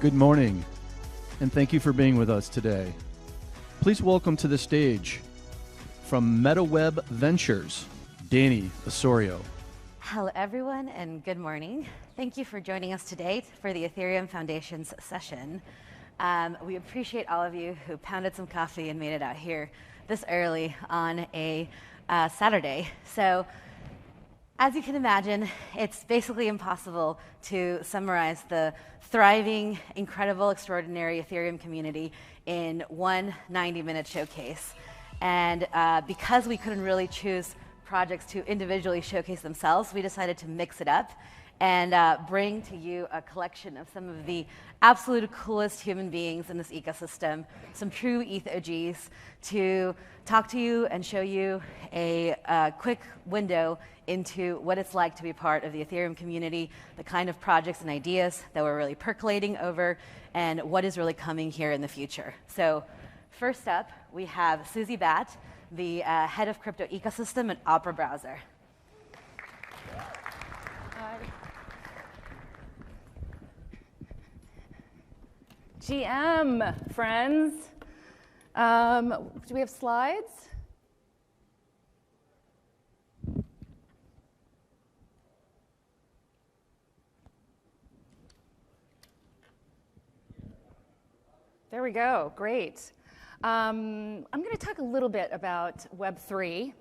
Good morning, and thank you for being with us today. Please welcome to the stage from Ethereal Ventures, Danny Osorio. Hello, everyone, and good morning. Thank you for joining us today for the Ethereum Foundation's session. We appreciate all of you who pounded some coffee and made it out here this early on a Saturday. So, as you can imagine, it's basically impossible to summarize the thriving, incredible, extraordinary Ethereum community in one 90-minute showcase. And because we couldn't really choose projects to individually showcase themselves, we decided to mix it up and bring to you a collection of some of the absolute coolest human beings in this ecosystem, some true ETH OGs, to talk to you and show you a quick window into what it's like to be part of the Ethereum community, the kind of projects and ideas that we're really percolating over, and what is really coming here in the future. So first up, we have Susie Batt, the head of crypto ecosystem at Opera Browser. GM, friends. Do we have slides? There we go, great. I'm going to talk a little bit about Web3,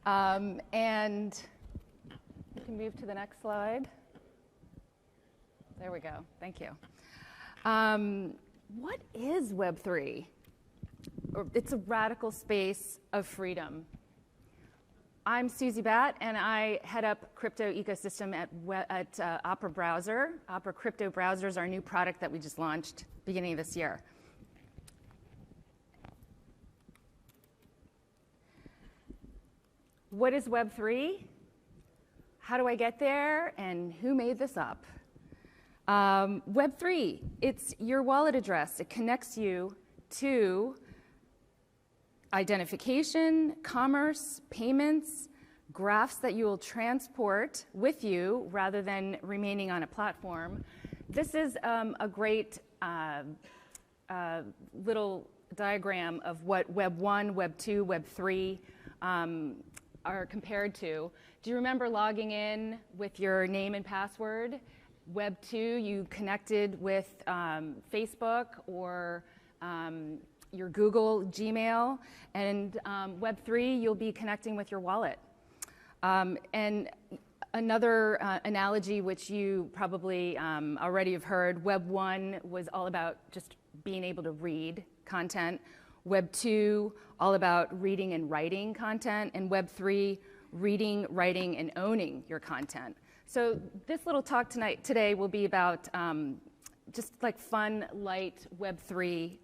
and you can move to the next slide. There we go, thank you. What is Web3? It's a radical space of freedom. I'm Susie Batt, and I head up crypto ecosystem at Opera Browser. Opera Crypto Browser is our new product that we just launched beginning of this year. What is Web3? How do I get there? And who made this up? Web3, it's your wallet address. It connects you to identification, commerce, payments, graphs that you will transport with you rather than remaining on a platform. This is a great little diagram of what Web 1, Web 2, Web 3 are compared to. Do you remember logging in with your name and password? Web 2, you connected with Facebook or your Google Gmail, and Web 3, you'll be connecting with your wallet. And another analogy which you probably already have heard, Web 1 was all about just being able to read content. Web 2, all about reading and writing content, and Web 3, reading, writing, and owning your content. So this little talk today will be about just like fun, light Web3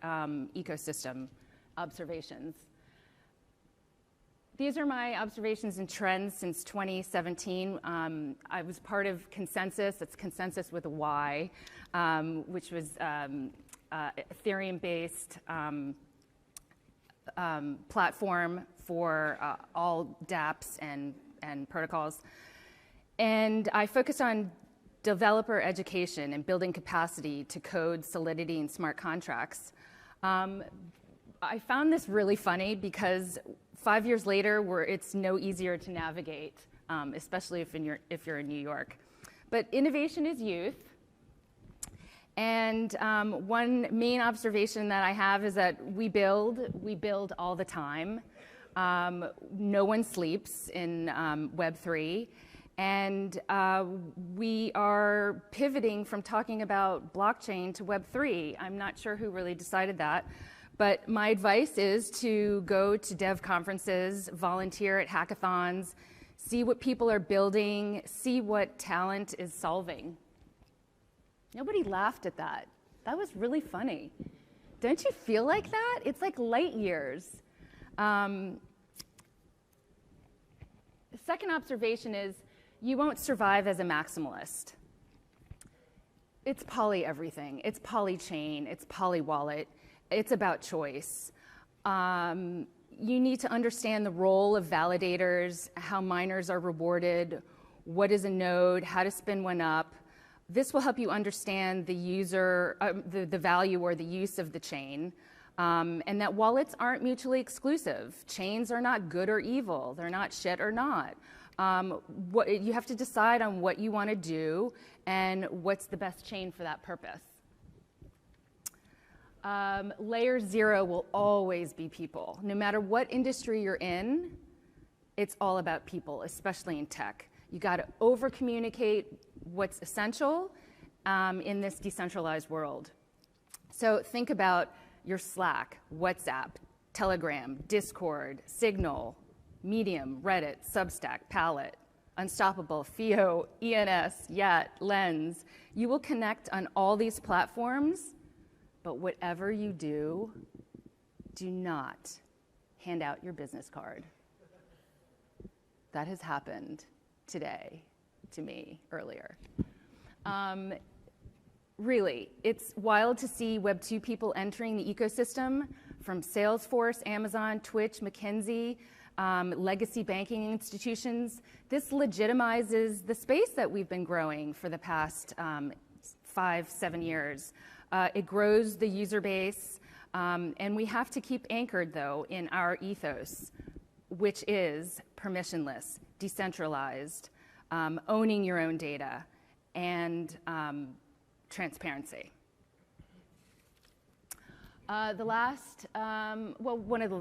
ecosystem observations. These are my observations and trends since 2017. I was part of Consensus, it's Consensus with a Y, which was Ethereum-based platform for all dApps and protocols. And I focused on developer education and building capacity to code Solidity and smart contracts. I found this really funny because 5 years later, it's no easier to navigate, especially if you're in New York. But innovation is youth. And one main observation that I have is that we build all the time. No one sleeps in Web3. And we are pivoting from talking about blockchain to Web3. I'm not sure who really decided that, but my advice is to go to dev conferences, volunteer at hackathons, see what people are building, see what talent is solving. Nobody laughed at that. That was really funny. Don't you feel like that? It's like light years. The second observation is, you won't survive as a maximalist. It's poly everything. It's poly chain. It's poly wallet. It's about choice. You need to understand the role of validators, how miners are rewarded, what is a node, how to spin one up. This will help you understand the user, the value or the use of the chain, and that wallets aren't mutually exclusive. Chains are not good or evil. They're not shit or not. You have to decide on what you want to do and what's the best chain for that purpose. Layer 0 will always be people. No matter what industry you're in, it's all about people, especially in tech. You got to over-communicate what's essential in this decentralized world. So think about your Slack, WhatsApp, Telegram, Discord, Signal, Medium, Reddit, Substack, Palette, Unstoppable, FIO, ENS, Yat, Lens. You will connect on all these platforms, but whatever you do, do not hand out your business card. That has happened today to me earlier. Really, it's wild to see Web 2 people entering the ecosystem from Salesforce, Amazon, Twitch, McKinsey, legacy banking institutions. This legitimizes the space that we've been growing for the past 5-7 years. It grows the user base, and we have to keep anchored, though, in our ethos, which is permissionless, decentralized, owning your own data, and transparency. One of the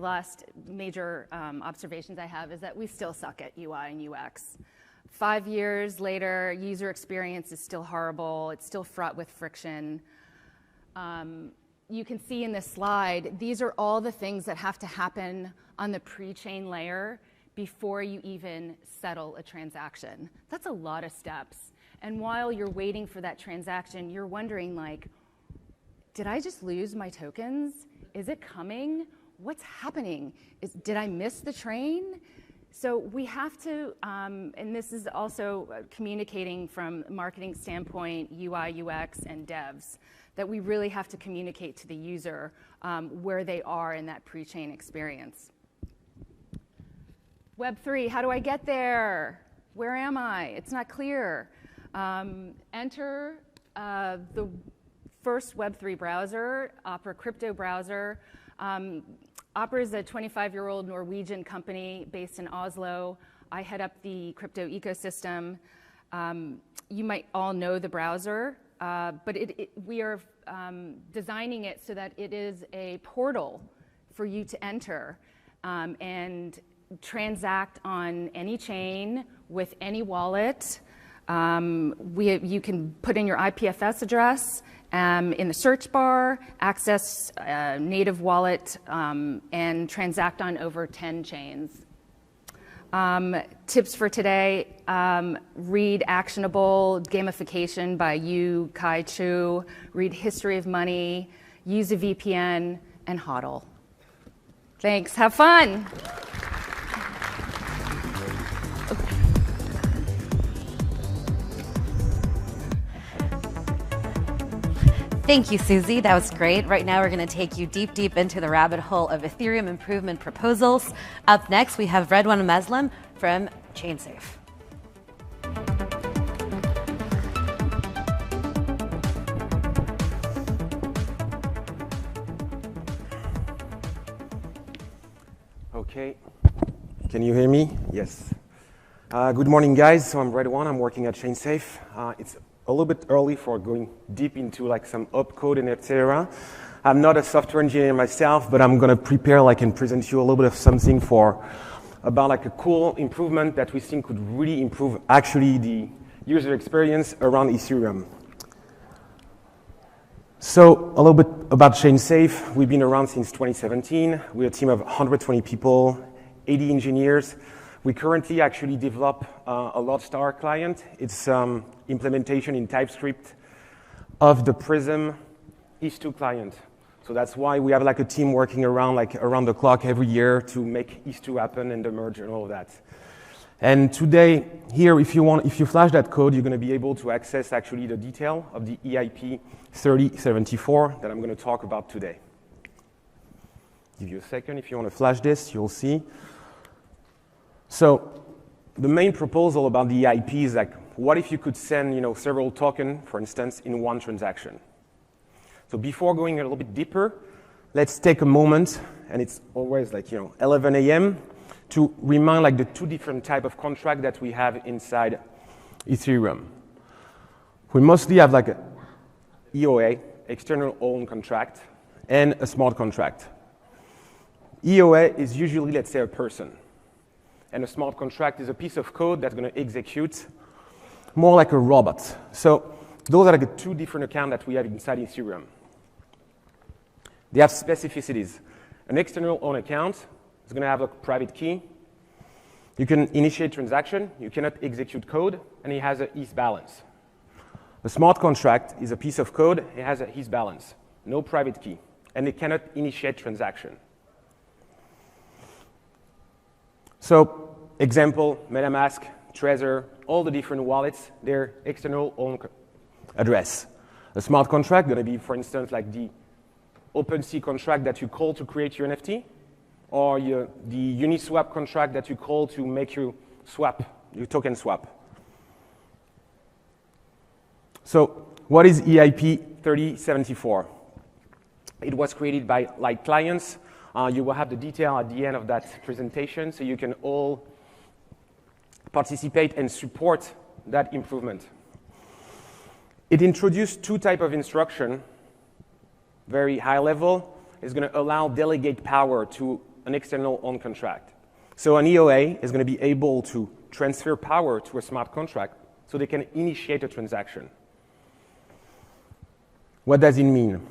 last major observations I have is that we still suck at UI and UX. 5 years later, user experience is still horrible. It's still fraught with friction. You can see in this slide, these are all the things that have to happen on the pre-chain layer before you even settle a transaction. That's a lot of steps. And while you're waiting for that transaction, you're wondering, like, did I just lose my tokens? Is it coming? What's happening? Did I miss the train? So we have to, and this is also communicating from a marketing standpoint, UI, UX, and devs, that we really have to communicate to the user where they are in that pre-chain experience. Web3, how do I get there? Where am I? It's not clear. Enter the first Web3 browser, Opera crypto browser. Opera is a 25-year-old Norwegian company based in Oslo. I head up the crypto ecosystem. You might all know the browser, but we are designing it so that it is a portal for you to enter and transact on any chain with any wallet. You can put in your IPFS address in the search bar, access native wallet, and transact on over 10 chains. Tips for today, read Actionable Gamification by Yu Kai Chu, read History of Money, use a VPN, and hodl. Thanks, have fun. Thank you, Susie. That was great. Right now, we're going to take you deep, deep into the rabbit hole of Ethereum improvement proposals. Up next, we have Redwan and Melsem from Chainsafe. Okay. Can you hear me? Yes. Good morning, guys. So I'm Redwan. I'm working at Chainsafe. It's a little bit early for going deep into like some opcode and etc. I'm not a software engineer myself, but I'm going to prepare and present you a little bit of something about like a cool improvement that we think could really improve actually the user experience around Ethereum. So a little bit about Chainsafe. We've been around since 2017. We're a team of 120 people, 80 engineers. We currently actually develop a Lodestar client. It's implementation in TypeScript of the Prism ETH2 client. So that's why we have like a team working around the clock every year to make ETH2 happen and the merge and all of that. And today, here, if you flash that code, you're going to be able to access actually the detail of the EIP 3074 that I'm going to talk about today. Give you a second. If you want to flash this, you'll see. So the main proposal about the EIP is like what if you could send several tokens, for instance, in one transaction? So before going a little bit deeper, let's take a moment, and it's always like 11 a.m., to remind like the two different type of contract that we have inside Ethereum. We mostly have like a EOA, external owned contract, and a smart contract. EOA is usually, let's say, a person. And a smart contract is a piece of code that's going to execute more like a robot. So those are like the two different accounts that we have inside Ethereum. They have specificities. An external owned account is going to have a private key. You can initiate transaction. You cannot execute code, and it has an ETH balance. A smart contract is a piece of code. It has an ETH balance, no private key, and it cannot initiate transaction. So, example, MetaMask, Trezor, all the different wallets, their external own address. A smart contract going to be, for instance, like the OpenSea contract that you call to create your NFT, or the Uniswap contract that you call to make your token swap. So what is EIP 3074? It was created by like clients. You will have the detail at the end of that presentation, so you can all participate and support that improvement. It introduced two types of instruction, very high level. It's going to allow delegate power to an external owned contract. So an EOA is going to be able to transfer power to a smart contract so they can initiate a transaction. What does it mean?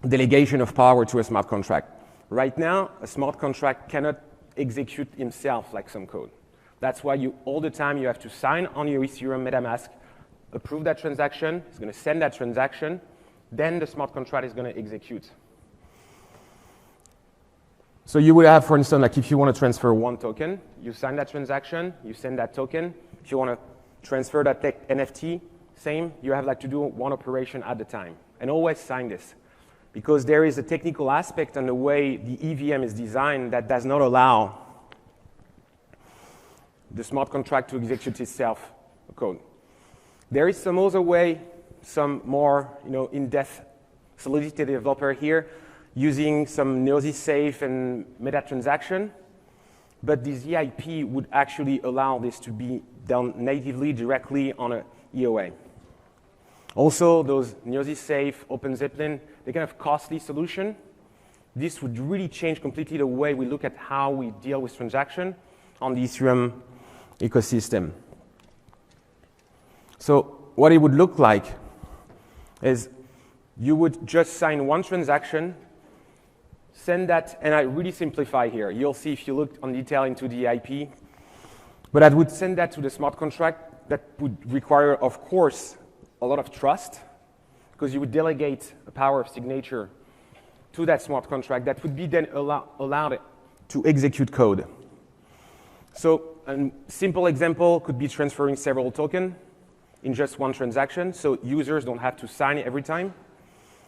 Delegation of power to a smart contract. Right now, a smart contract cannot execute himself like some code. That's why all the time you have to sign on your Ethereum MetaMask, approve that transaction, it's going to send that transaction, then the smart contract is going to execute. So you would have, for instance, like if you want to transfer one token, you sign that transaction, you send that token. If you want to transfer that NFT, same, you have like to do one operation at a time. And always sign this. Because there is a technical aspect on the way the EVM is designed that does not allow the smart contract to execute itself code. There is some other way, some more in-depth Solidity developer here using some Chainsafe and meta transaction, but this EIP would actually allow this to be done natively directly on a EOA. Also, those Chainsafe, OpenZeppelin, they're kind of costly solution. This would really change completely the way we look at how we deal with transaction on the Ethereum ecosystem. So what it would look like is you would just sign one transaction, send that, and I really simplify here. You'll see if you look on detail into the IP. But I would send that to the smart contract. That would require, of course, a lot of trust, because you would delegate a power of signature to that smart contract that would be then allowed to execute code. So a simple example could be transferring several tokens in just one transaction, so users don't have to sign it every time.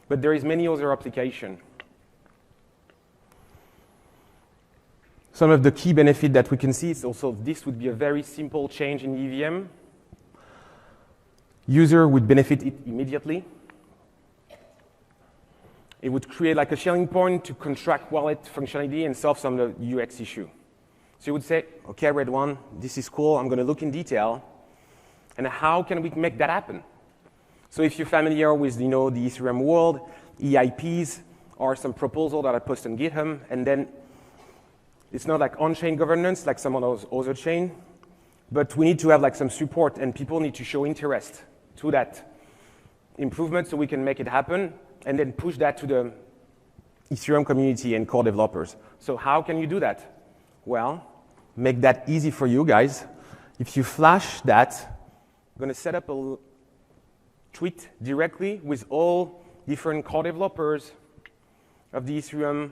But there is many other applications. Some of the key benefits that we can see is also this would be a very simple change in EVM. User would benefit it immediately. It would create like a sharing point to contract wallet functionality and solve some of the UX issue. So you would say, okay, Redwan, this is cool. I'm going to look in detail. And how can we make that happen? So if you're familiar with the Ethereum world, EIPs are some proposals that I post on GitHub, and then it's not like on-chain governance like some of those other chains, but we need to have like some support, and people need to show interest to that improvement so we can make it happen, and then push that to the Ethereum community and core developers. So how can you do that? Well, make that easy for you guys. If you flash that, I'm going to set up a tweet directly with all different core developers of the Ethereum,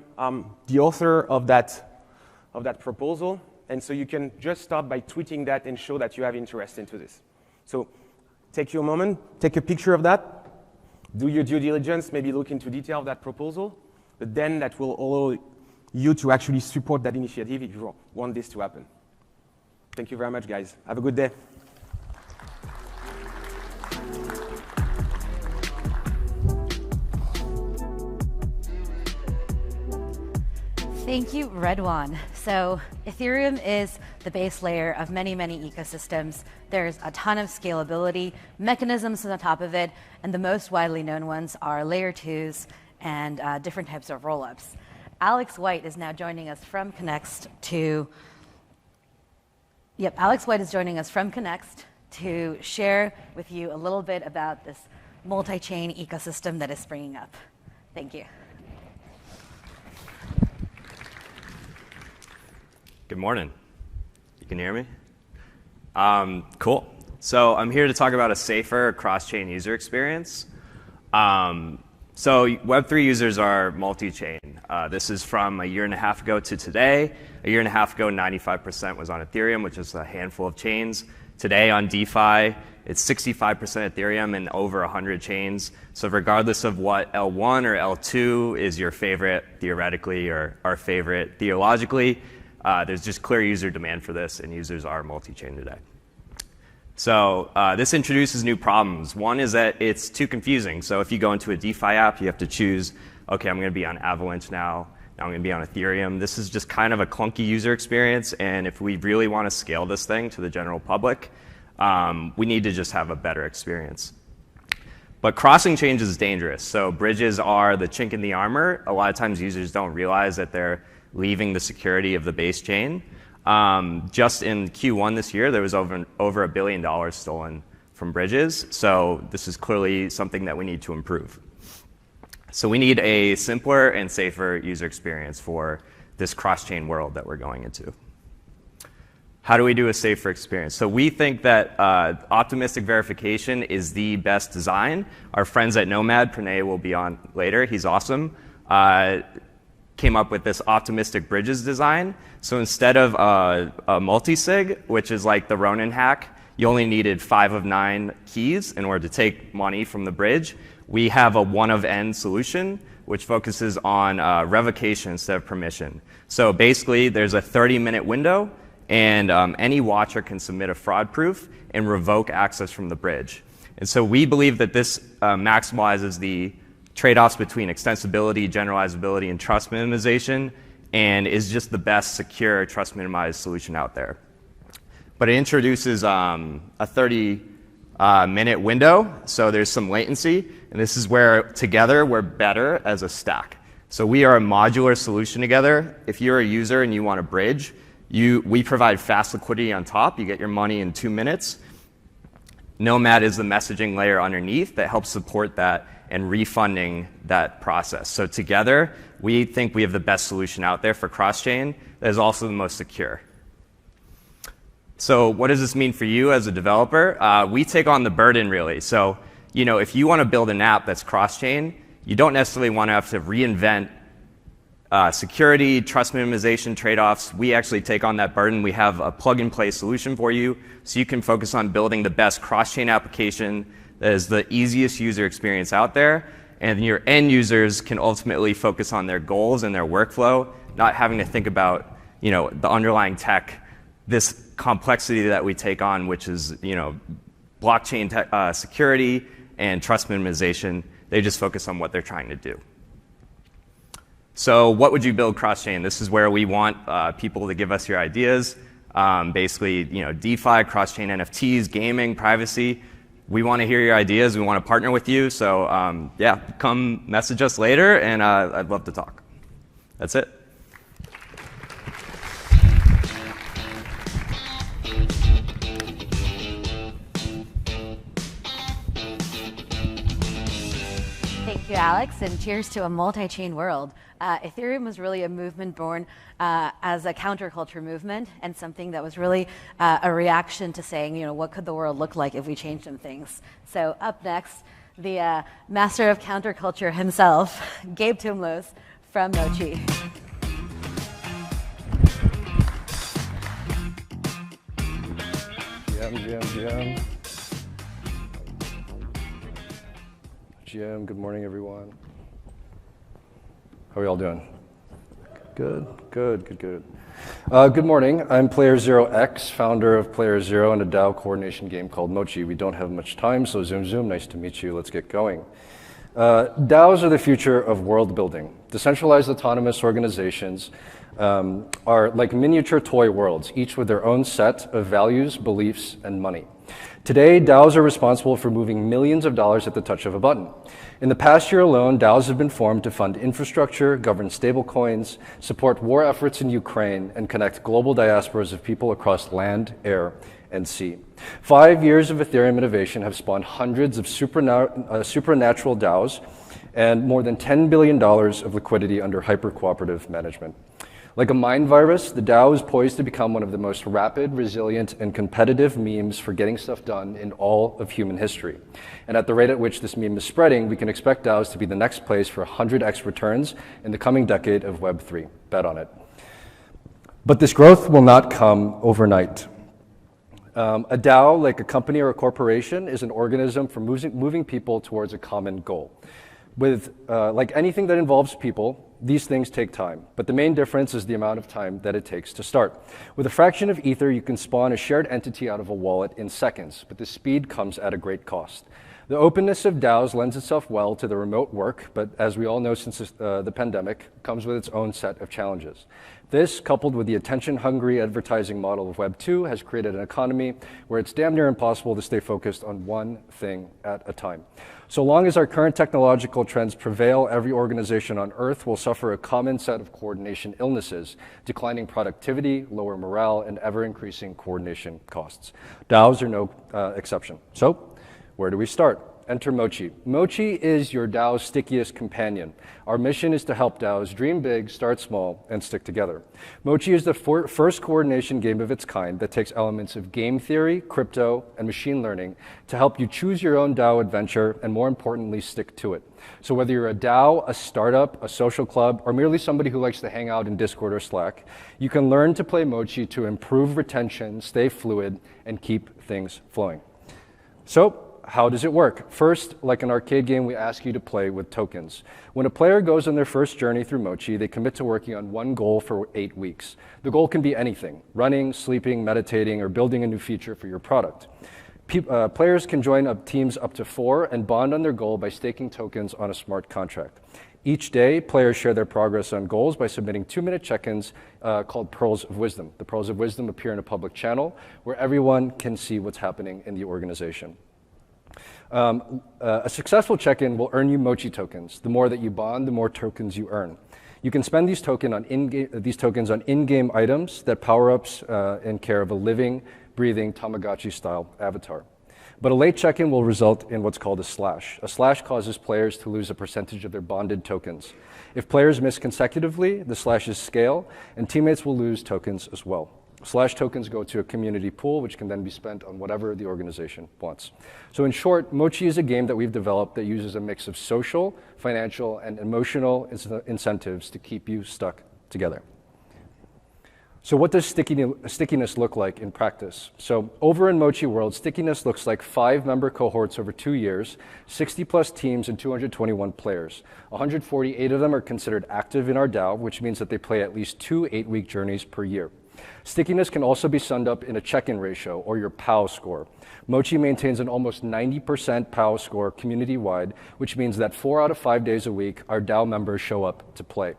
the author of that proposal. And so you can just start by tweeting that and show that you have interest into this. So take your moment, take a picture of that, do your due diligence, maybe look into detail of that proposal, but then that will allow you to actually support that initiative if you want this to happen. Thank you very much, guys. Have a good day. Thank you, Redwan. So Ethereum is the base layer of many, many ecosystems. There's a ton of scalability, mechanisms on top of it, and the most widely known ones are layer 2s and different types of rollups. Alex White is now joining us from Connext to share with you a little bit about this multi-chain ecosystem that is springing up. Thank you. Good morning. You can hear me? Cool. So I'm here to talk about a safer cross-chain user experience. So Web3 users are multi-chain. This is from a year and a half ago to today. A year and a half ago, 95% was on Ethereum, which is a handful of chains. Today on DeFi, it's 65% Ethereum and over 100 chains. So regardless of what L1 or L2 is your favorite theoretically or our favorite theologically, there's just clear user demand for this, and users are multi-chain today. So this introduces new problems. One is that it's too confusing. So if you go into a DeFi app, you have to choose, OK, I'm going to be on Avalanche now. Now I'm going to be on Ethereum. This is just kind of a clunky user experience. And if we really want to scale this thing to the general public, we need to just have a better experience. But crossing chains is dangerous. So bridges are the chink in the armor. A lot of times users don't realize that they're leaving the security of the base chain. Just in Q1 this year, there was over $1 billion stolen from bridges. So this is clearly something that we need to improve. So we need a simpler and safer user experience for this cross-chain world that we're going into. How do we do a safer experience? So we think that optimistic verification is the best design. Our friends at Nomad, Pranay will be on later. He's awesome. Came up with this optimistic bridges design. So instead of a multi-sig, which is like the Ronin hack, you only needed 5 of 9 keys in order to take money from the bridge. We have a 1 of n solution, which focuses on revocation instead of permission. So basically, there's a 30-minute window, and any watcher can submit a fraud proof and revoke access from the bridge. And so we believe that this maximizes the trade-offs between extensibility, generalizability, and trust minimization, and is just the best secure trust minimized solution out there. But it introduces a 30-minute window, so there's some latency, and this is where together we're better as a stack. So we are a modular solution together. If you're a user and you want a bridge, we provide fast liquidity on top. You get your money in 2 minutes. Nomad is the messaging layer underneath that helps support that and refunding that process. So together, we think we have the best solution out there for cross-chain that is also the most secure. So what does this mean for you as a developer? We take on the burden, really. So if you want to build an app that's cross-chain, you don't necessarily want to have to reinvent security, trust minimization trade-offs. We actually take on that burden. We have a plug-and-play solution for you, so you can focus on building the best cross-chain application that is the easiest user experience out there, and your end users can ultimately focus on their goals and their workflow, not having to think about the underlying tech, this complexity that we take on, which is blockchain security and trust minimization. They just focus on what they're trying to do. So what would you build cross-chain? This is where we want people to give us your ideas. Basically, DeFi, cross-chain NFTs, gaming, privacy. We want to hear your ideas. We want to partner with you. So yeah, come message us later, and I'd love to talk. That's it. Thank you, Alex, and cheers to a multi-chain world. Ethereum was really a movement born as a counterculture movement, and something that was really a reaction to saying, what could the world look like if we changed some things? So up next, the master of counterculture himself, Gabe Tumlos from Mochi. GM, good morning, everyone. How are y'all doing? Good. Good morning. I'm Player Zero X, founder of Player Zero and a DAO coordination game called Mochi. We don't have much time, so zoom. Nice to meet you. Let's get going. DAOs are the future of world building. Decentralized autonomous organizations are like miniature toy worlds, each with their own set of values, beliefs, and money. Today, DAOs are responsible for moving millions of dollars at the touch of a button. In the past year alone, DAOs have been formed to fund infrastructure, govern stablecoins, support war efforts in Ukraine, and connect global diasporas of people across land, air, and sea. 5 years of Ethereum innovation have spawned hundreds of supernatural DAOs and more than $10 billion of liquidity under hyper-cooperative management. Like a mind virus, the DAO is poised to become one of the most rapid, resilient, and competitive memes for getting stuff done in all of human history. And at the rate at which this meme is spreading, we can expect DAOs to be the next place for 100x returns in the coming decade of Web3. Bet on it. But this growth will not come overnight. A DAO, like a company or a corporation, is an organism for moving people towards a common goal. With like anything that involves people, these things take time, but the main difference is the amount of time that it takes to start. With a fraction of Ether, you can spawn a shared entity out of a wallet in seconds, but the speed comes at a great cost. The openness of DAOs lends itself well to the remote work, but as we all know since the pandemic, comes with its own set of challenges. This, coupled with the attention-hungry advertising model of Web 2, has created an economy where it's damn near impossible to stay focused on one thing at a time. So long as our current technological trends prevail, every organization on Earth will suffer a common set of coordination illnesses, declining productivity, lower morale, and ever-increasing coordination costs. DAOs are no exception. So, where do we start? Enter Mochi. Mochi is your DAO's stickiest companion. Our mission is to help DAOs dream big, start small, and stick together. Mochi is the first coordination game of its kind that takes elements of game theory, crypto, and machine learning to help you choose your own DAO adventure and, more importantly, stick to it. So whether you're a DAO, a startup, a social club, or merely somebody who likes to hang out in Discord or Slack, you can learn to play Mochi to improve retention, stay fluid, and keep things flowing. So, how does it work? First, like an arcade game, we ask you to play with tokens. When a player goes on their first journey through Mochi, they commit to working on one goal for 8 weeks. The goal can be anything: running, sleeping, meditating, or building a new feature for your product. Players can join up teams up to 4 and bond on their goal by staking tokens on a smart contract. Each day, players share their progress on goals by submitting 2-minute check-ins called Pearls of Wisdom. The Pearls of Wisdom appear in a public channel where everyone can see what's happening in the organization. A successful check-in will earn you Mochi tokens. The more that you bond, the more tokens you earn. You can spend these tokens on in-game items that power-ups in care of a living, breathing Tamagotchi-style avatar. But a late check-in will result in what's called a slash. A slash causes players to lose a percentage of their bonded tokens. If players miss consecutively, the slashes scale, and teammates will lose tokens as well. Slash tokens go to a community pool, which can then be spent on whatever the organization wants. So in short, Mochi is a game that we've developed that uses a mix of social, financial, and emotional incentives to keep you stuck together. So what does stickiness look like in practice? So over in Mochi world, stickiness looks like 5-member cohorts over 2 years, 60-plus teams, and 221 players. 148 of them are considered active in our DAO, which means that they play at least 2 8-week journeys per year. Stickiness can also be summed up in a check-in ratio, or your POW score. Mochi maintains an almost 90% POW score community-wide, which means that 4 out of 5 days a week, our DAO members show up to play.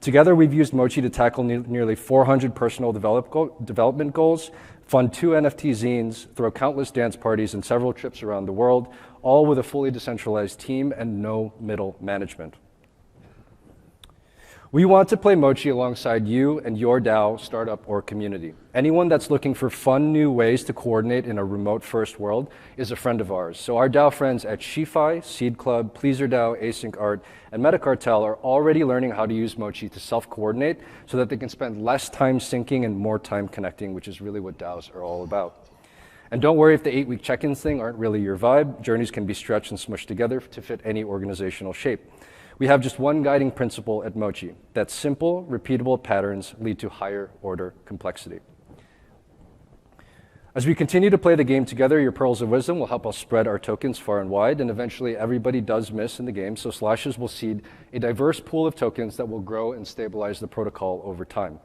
Together, we've used Mochi to tackle nearly 400 personal development goals, fund 2 NFT zines, throw countless dance parties, and several trips around the world, all with a fully decentralized team and no middle management. We want to play Mochi alongside you and your DAO, startup, or community. Anyone that's looking for fun new ways to coordinate in a remote-first world is a friend of ours. So our DAO friends at Shifi, Seed Club, Pleaser DAO, Async Art, and Metacartel are already learning how to use Mochi to self-coordinate so that they can spend less time syncing and more time connecting, which is really what DAOs are all about. And don't worry if the 8-week check-ins thing aren't really your vibe. Journeys can be stretched and smushed together to fit any organizational shape. We have just one guiding principle at Mochi, that simple, repeatable patterns lead to higher order complexity. As we continue to play the game together, your Pearls of Wisdom will help us spread our tokens far and wide, and eventually everybody does miss in the game, so slashes will seed a diverse pool of tokens that will grow and stabilize the protocol over time.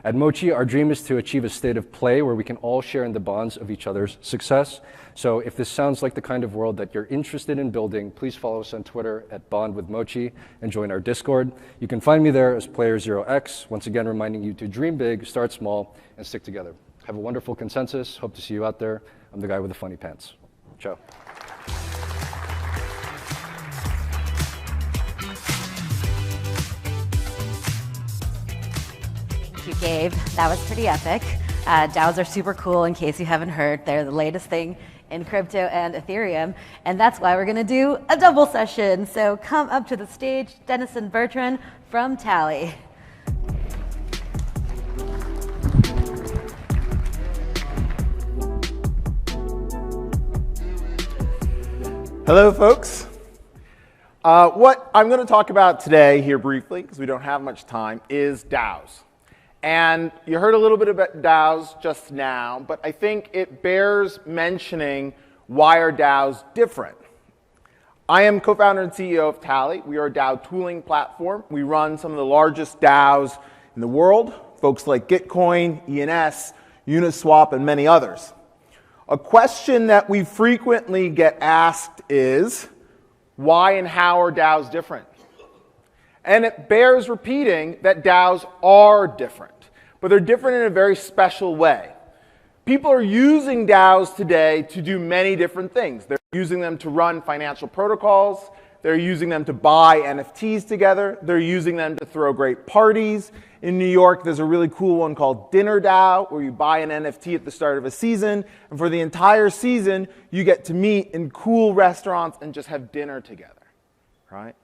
At Mochi, our dream is to achieve a state of play where we can all share in the bonds of each other's success. So if this sounds like the kind of world that you're interested in building, please follow us on Twitter at BondWithMochi and join our Discord. You can find me there as Player0x, once again reminding you to dream big, start small, and stick together. Have a wonderful consensus. Hope to see you out there. I'm the guy with the funny pants. Ciao. Thank you, Gabe. That was pretty epic. DAOs are super cool, in case you haven't heard. They're the latest thing in crypto and Ethereum, and that's why we're going to do a double session. So come up to the stage, Dennison Bertram from Tally. Hello, folks. What I'm going to talk about today here briefly, because we don't have much time, is DAOs. And you heard a little bit about DAOs just now, but I think it bears mentioning why are DAOs different. I am co-founder and CEO of Tally. We are a DAO tooling platform. We run some of the largest DAOs in the world, folks like Gitcoin, ENS, Uniswap, and many others. A question that we frequently get asked is, why and how are DAOs different? And it bears repeating that DAOs are different, but they're different in a very special way. People are using DAOs today to do many different things. They're using them to run financial protocols. They're using them to buy NFTs together. They're using them to throw great parties. In New York, there's a really cool one called Dinner DAO, where you buy an NFT at the start of a season, and for the entire season, you get to meet in cool restaurants and just have dinner together, right?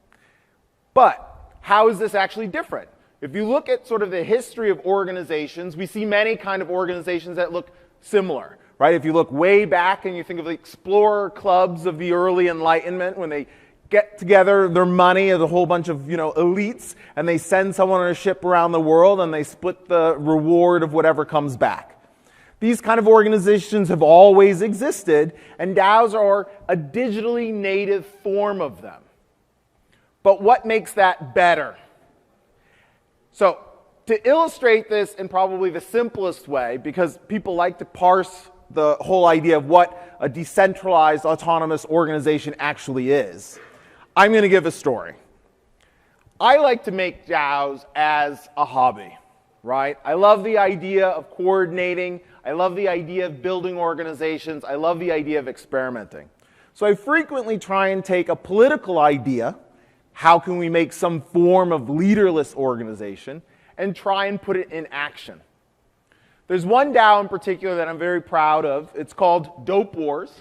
But how is this actually different? If you look at sort of the history of organizations, we see many kind of organizations that look similar, right? If you look way back and you think of the explorer clubs of the early Enlightenment, when they get together their money as a whole bunch of, elites, and they send someone on a ship around the world and they split the reward of whatever comes back. These kind of organizations have always existed, and DAOs are a digitally native form of them. But what makes that better? So, to illustrate this in probably the simplest way, because people like to parse the whole idea of what a decentralized autonomous organization actually is, I'm going to give a story. I like to make DAOs as a hobby, right? I love the idea of coordinating. I love the idea of building organizations. I love the idea of experimenting. So I frequently try and take a political idea, how can we make some form of leaderless organization, and try and put it in action. There's one DAO in particular that I'm very proud of. It's called Dope Wars.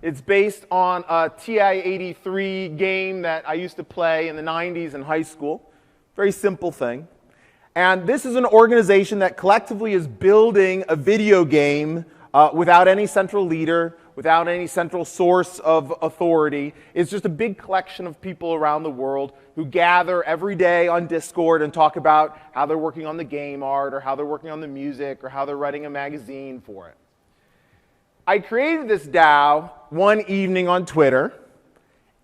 It's based on a TI-83 game that I used to play in the 90s in high school. Very simple thing. And this is an organization that collectively is building a video game without any central leader, without any central source of authority. It's just a big collection of people around the world who gather every day on Discord and talk about how they're working on the game art, or how they're working on the music, or how they're writing a magazine for it. I created this DAO one evening on Twitter,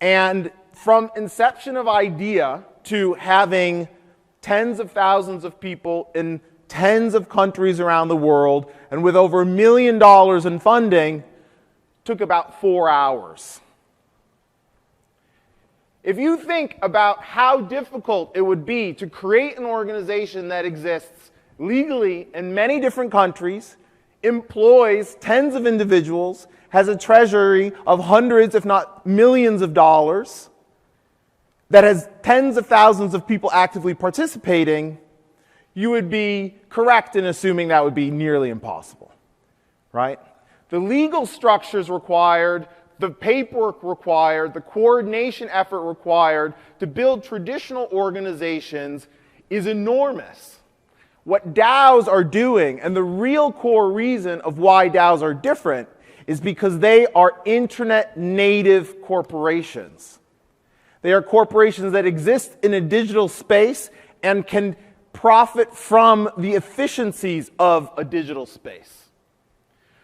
and from inception of idea to having tens of thousands of people in tens of countries around the world, and with over $1 million in funding, took about 4 hours. If you think about how difficult it would be to create an organization that exists legally in many different countries, employs tens of individuals, has a treasury of hundreds, if not millions of dollars, that has tens of thousands of people actively participating, you would be correct in assuming that would be nearly impossible, right? The legal structures required, the paperwork required, the coordination effort required to build traditional organizations is enormous. What DAOs are doing, and the real core reason of why DAOs are different, is because they are internet native corporations. They are corporations that exist in a digital space and can profit from the efficiencies of a digital space.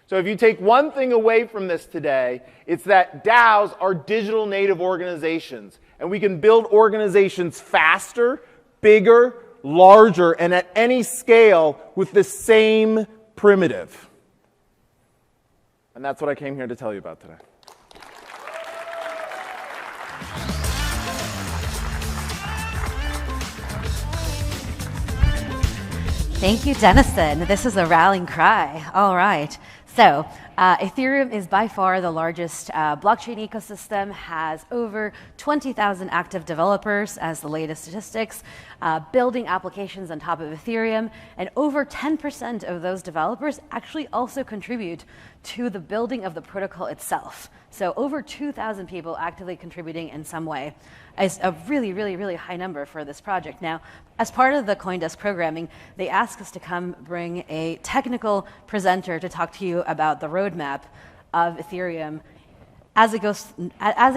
So if you take one thing away from this today, it's that DAOs are digital native organizations, and we can build organizations faster, bigger, larger, and at any scale with the same primitive. And that's what I came here to tell you about today. Thank you, Dennison. This is a rallying cry. All right. So Ethereum is by far the largest blockchain ecosystem, has over 20,000 active developers as the latest statistics, building applications on top of Ethereum, and over 10% of those developers actually also contribute to the building of the protocol itself. So over 2,000 people actively contributing in some way is a really, really, really high number for this project. Now, as part of the CoinDesk programming, they asked us to come bring a technical presenter to talk to you about the roadmap of Ethereum as it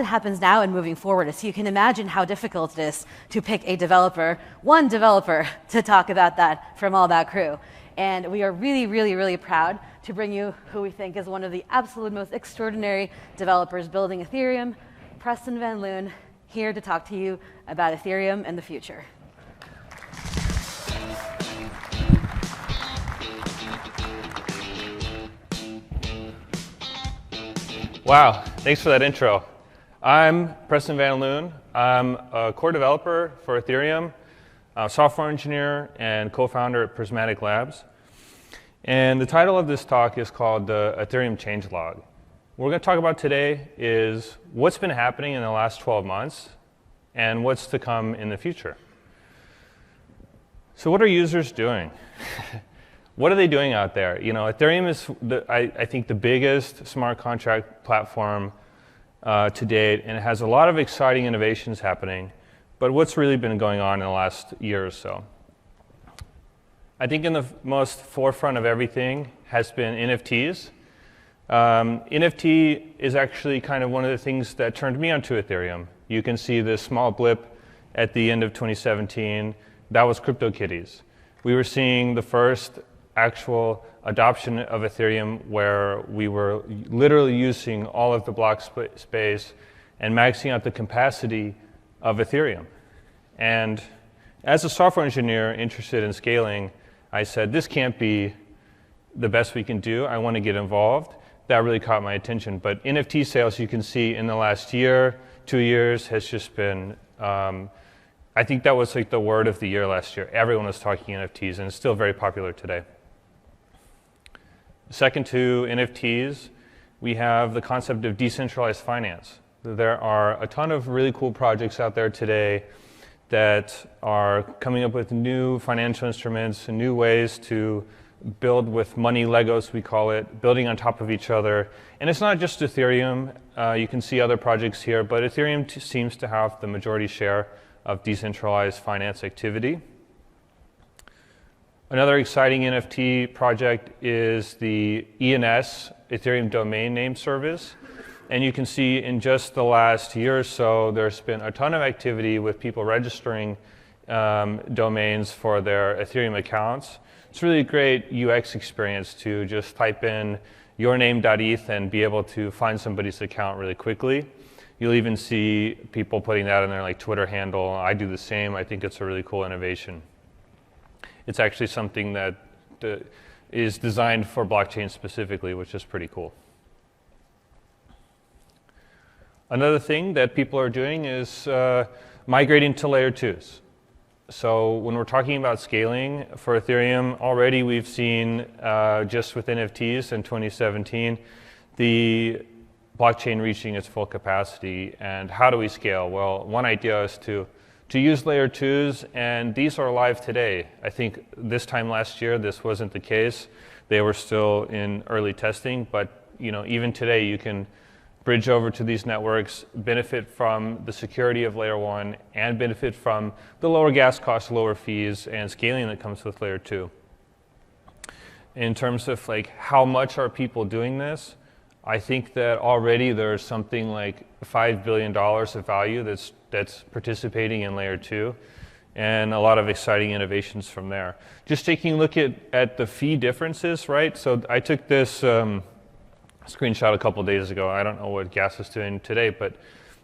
happens now and moving forward. So you can imagine how difficult it is to pick a developer, one developer, to talk about that from all that crew. And we are really, really, really proud to bring you who we think is one of the absolute most extraordinary developers building Ethereum, Preston Van Loon, here to talk to you about Ethereum and the future. Wow, thanks for that intro. I'm Preston Van Loon. I'm a core developer for Ethereum, a software engineer, and co-founder at Prysmatic Labs. And the title of this talk is called the Ethereum Changelog. What we're going to talk about today is what's been happening in the last 12 months and what's to come in the future. So what are users doing? What are they doing out there? You know, Ethereum is, I think, the biggest smart contract platform to date, and it has a lot of exciting innovations happening. But what's really been going on in the last year or so? I think in the most forefront of everything has been NFTs. NFT is actually kind of one of the things that turned me onto Ethereum. You can see this small blip at the end of 2017. That was CryptoKitties. We were seeing the first actual adoption of Ethereum where we were literally using all of the block space and maxing out the capacity of Ethereum. And as a software engineer interested in scaling, I said, this can't be the best we can do. I want to get involved. That really caught my attention. But NFT sales, you can see in the last year, 2 years, has just been, I think that was like the word of the year last year. Everyone was talking NFTs, and it's still very popular today. Second to NFTs, we have the concept of decentralized finance. There are a ton of really cool projects out there today that are coming up with new financial instruments and new ways to build with money Legos, we call it, building on top of each other. And it's not just Ethereum. You can see other projects here, but Ethereum seems to have the majority share of decentralized finance activity. Another exciting NFT project is the ENS, Ethereum Domain Name Service. And you can see in just the last year or so, there's been a ton of activity with people registering domains for their Ethereum accounts. It's really a great UX experience to just type in yourname.eth and be able to find somebody's account really quickly. You'll even see people putting that in their like Twitter handle. I do the same. I think it's a really cool innovation. It's actually something that is designed for blockchain specifically, which is pretty cool. Another thing that people are doing is migrating to layer 2s. So when we're talking about scaling for Ethereum, already we've seen just with NFTs in 2017, the blockchain reaching its full capacity. And how do we scale? Well, one idea is to use layer 2s, and these are live today. I think this time last year, this wasn't the case. They were still in early testing, but even today you can bridge over to these networks, benefit from the security of layer 1, and benefit from the lower gas costs, lower fees, and scaling that comes with layer 2. In terms of like how much are people doing this, I think that already there's something like $5 billion of value that's participating in layer 2, and a lot of exciting innovations from there. Just taking a look at the fee differences, right? So I took this screenshot a couple days ago. I don't know what gas is doing today, but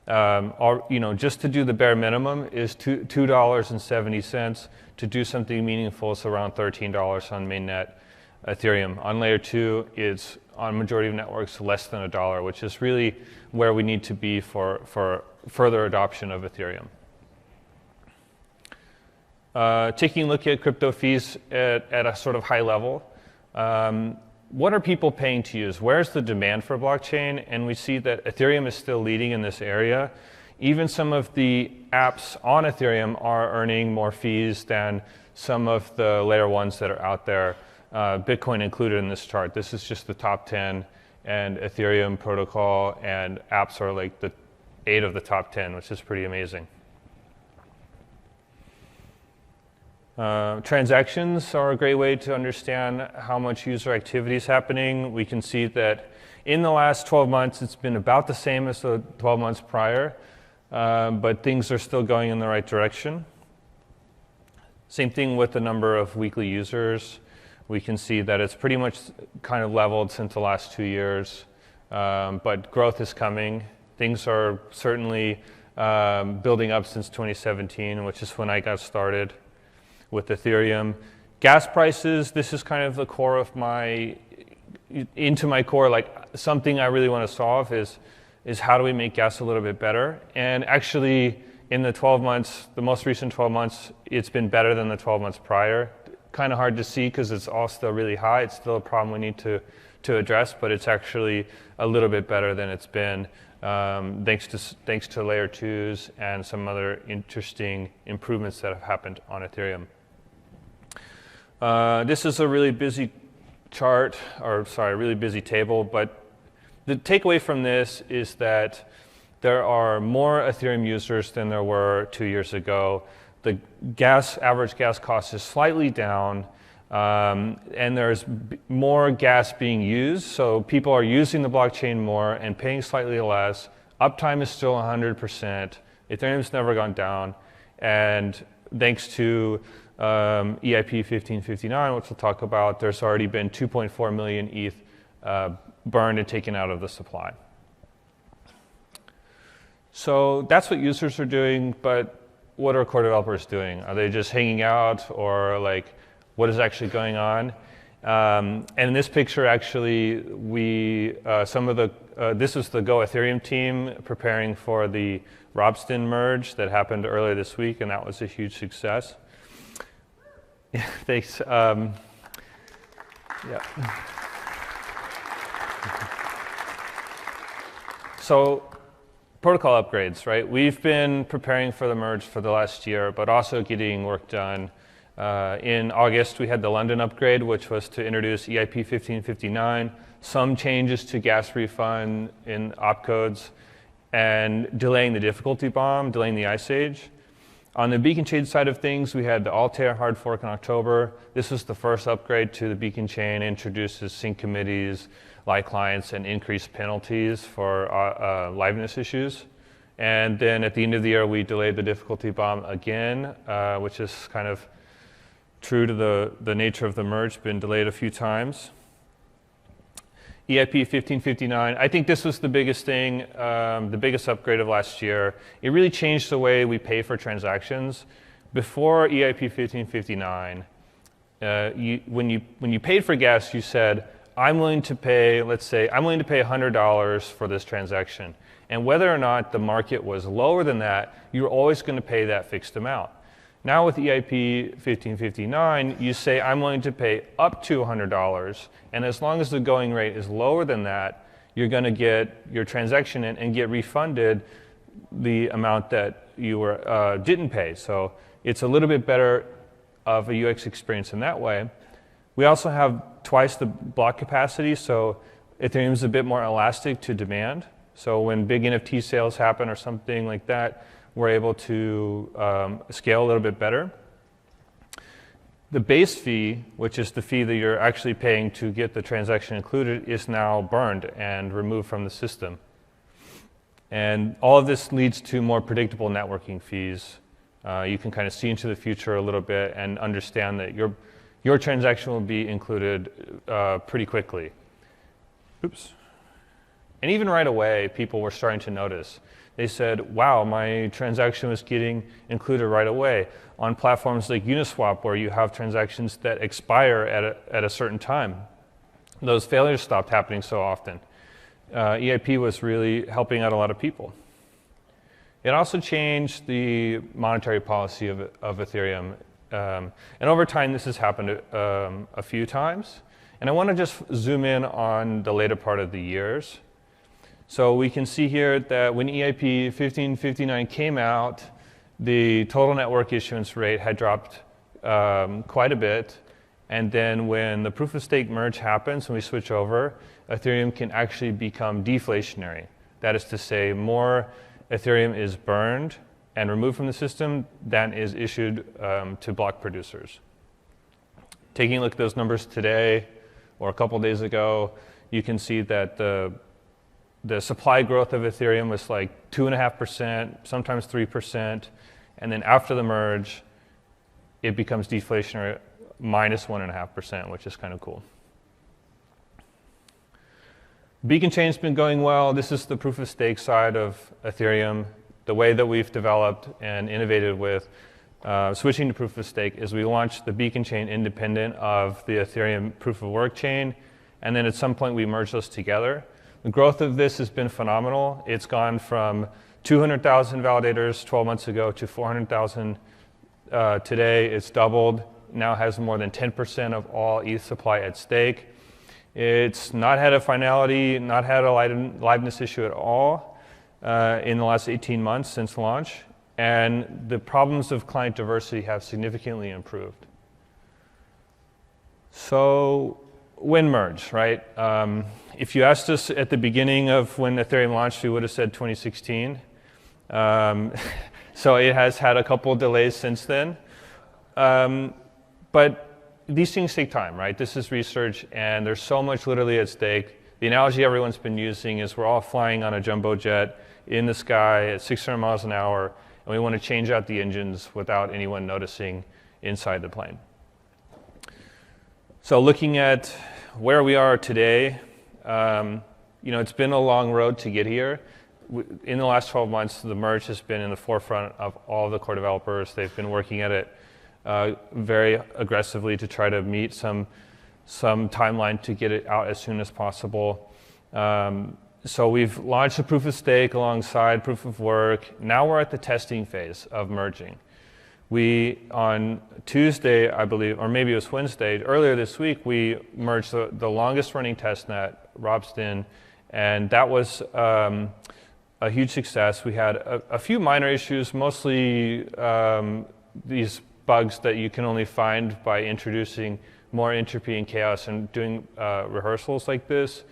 just to do the bare minimum is $2.70. To do something meaningful, it's around $13 on mainnet Ethereum. On layer 2, it's on majority of networks less than $1, which is really where we need to be for further adoption of Ethereum. Taking a look at crypto fees at a sort of high level, what are people paying to use? Where's the demand for blockchain? And we see that Ethereum is still leading in this area. Even some of the apps on Ethereum are earning more fees than some of the layer 1s that are out there, Bitcoin included in this chart. This is just the top 10, and Ethereum protocol and apps are like the 8 of the top 10, which is pretty amazing. Transactions are a great way to understand how much user activity is happening. We can see that in the last 12 months, it's been about the same as the 12 months prior, but things are still going in the right direction. Same thing with the number of weekly users. We can see that it's pretty much kind of leveled since the last 2 years, but growth is coming. Things are certainly building up since 2017, which is when I got started with Ethereum. Gas prices, this is kind of the core of my core, like something I really want to solve is how do we make gas a little bit better? And actually, in the 12 months, the most recent 12 months, it's been better than the 12 months prior. Kind of hard to see because it's all still really high. It's still a problem we need to address, but it's actually a little bit better than it's been, thanks to layer 2s and some other interesting improvements that have happened on Ethereum. This is a really busy chart, or sorry, a really busy table, but the takeaway from this is that there are more Ethereum users than there were 2 years ago. The average gas cost is slightly down, and there's more gas being used, so people are using the blockchain more and paying slightly less. Uptime is still 100%. Ethereum's never gone down, and thanks to EIP 1559, which we'll talk about, there's already been 2.4 million ETH burned and taken out of the supply. So that's what users are doing, but what are core developers doing? Are they just hanging out, or like what is actually going on? And in this picture, actually, this is the Go Ethereum team preparing for the Robston merge that happened earlier this week, and that was a huge success. Yeah, thanks. Yeah. So, protocol upgrades, right? We've been preparing for the merge for the last year, but also getting work done. In August, we had the London upgrade, which was to introduce EIP 1559, some changes to gas refund in opcodes, and delaying the difficulty bomb, delaying the ice age. On the Beacon Chain side of things, we had the Altair hard fork in October. This was the first upgrade to the Beacon Chain, introduces sync committees, light clients, and increased penalties for liveness issues. And then at the end of the year, we delayed the difficulty bomb again, which is kind of true to the nature of the merge, been delayed a few times. EIP 1559, I think this was the biggest thing, the biggest upgrade of last year. It really changed the way we pay for transactions. Before EIP 1559, when you paid for gas, you said, I'm willing to pay, let's say, I'm willing to pay $100 for this transaction. And whether or not the market was lower than that, you're always going to pay that fixed amount. Now with EIP 1559, you say, I'm willing to pay up to $100, and as long as the going rate is lower than that, you're going to get your transaction in and get refunded the amount that you didn't pay. So it's a little bit better of a UX experience in that way. We also have twice the block capacity, so Ethereum is a bit more elastic to demand. So when big NFT sales happen or something like that, we're able to scale a little bit better. The base fee, which is the fee that you're actually paying to get the transaction included, is now burned and removed from the system. And all of this leads to more predictable networking fees. You can kind of see into the future a little bit and understand that your transaction will be included pretty quickly. Oops. And even right away, people were starting to notice. They said, wow, my transaction was getting included right away. On platforms like Uniswap, where you have transactions that expire at a certain time, those failures stopped happening so often. EIP was really helping out a lot of people. It also changed the monetary policy of Ethereum. And over time, this has happened a few times. And I want to just zoom in on the later part of the years. So we can see here that when EIP 1559 came out, the total network issuance rate had dropped quite a bit. And then when the proof of stake merge happens and we switch over, Ethereum can actually become deflationary. That is to say, more Ethereum is burned and removed from the system than is issued to block producers. Taking a look at those numbers today or a couple days ago, you can see that the supply growth of Ethereum was like 2.5%, sometimes 3%, and then after the merge, it becomes deflationary minus 1.5%, which is kind of cool. Beacon chain's been going well. This is the proof of stake side of Ethereum. The way that we've developed and innovated with switching to proof of stake is we launched the Beacon chain independent of the Ethereum proof of work chain, and then at some point we merged those together. The growth of this has been phenomenal. It's gone from 200,000 validators 12 months ago to 400,000 today. It's doubled, now has more than 10% of all ETH supply at stake. It's not had a finality, not had a liveness issue at all in the last 18 months since launch. And the problems of client diversity have significantly improved. So when merge, right? If you asked us at the beginning of when Ethereum launched, we would have said 2016. So it has had a couple of delays since then. But these things take time, right? This is research, and there's so much literally at stake. The analogy everyone's been using is we're all flying on a jumbo jet in the sky at 600 miles an hour, and we want to change out the engines without anyone noticing inside the plane. So looking at where we are today, it's been a long road to get here. In the last 12 months, the merge has been in the forefront of all the core developers. They've been working at it very aggressively to try to meet some timeline to get it out as soon as possible. So we've launched a proof of stake alongside proof of work. Now we're at the testing phase of merging. We, on Tuesday, I believe, or maybe it was Wednesday, earlier this week, we merged the longest running testnet, Robston, and that was a huge success. We had a few minor issues, mostly these bugs that you can only find by introducing more entropy and chaos and doing rehearsals like this.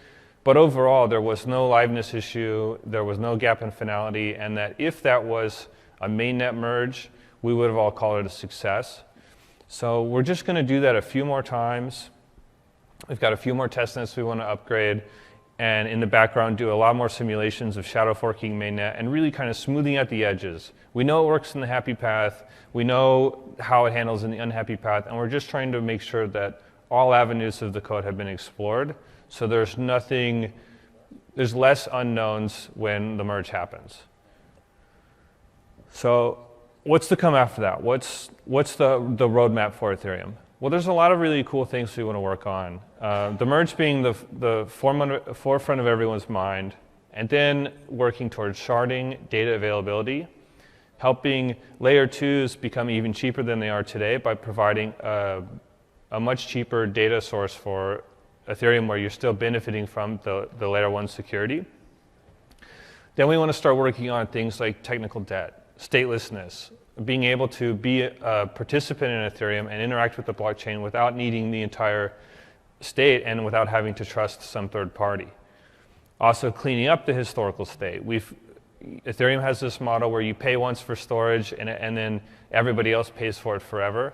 But overall, there was no liveness issue, there was no gap in finality, and that if that was a mainnet merge, we would have all called it a success. So we're just going to do that a few more times. We've got a few more testnets we want to upgrade, and in the background do a lot more simulations of shadow forking mainnet and really kind of smoothing out the edges. We know it works in the happy path. We know how it handles in the unhappy path, and we're just trying to make sure that all avenues of the code have been explored, so there's less unknowns when the merge happens. So what's to come after that? What's the roadmap for Ethereum? Well, there's a lot of really cool things we want to work on. The merge being the forefront of everyone's mind, and then working towards sharding, data availability, helping layer 2s become even cheaper than they are today by providing a much cheaper data source for Ethereum where you're still benefiting from the layer 1 security. Then we want to start working on things like technical debt, statelessness, being able to be a participant in Ethereum and interact with the blockchain without needing the entire state and without having to trust some third party. Also cleaning up the historical state. Ethereum has this model where you pay once for storage and then everybody else pays for it forever.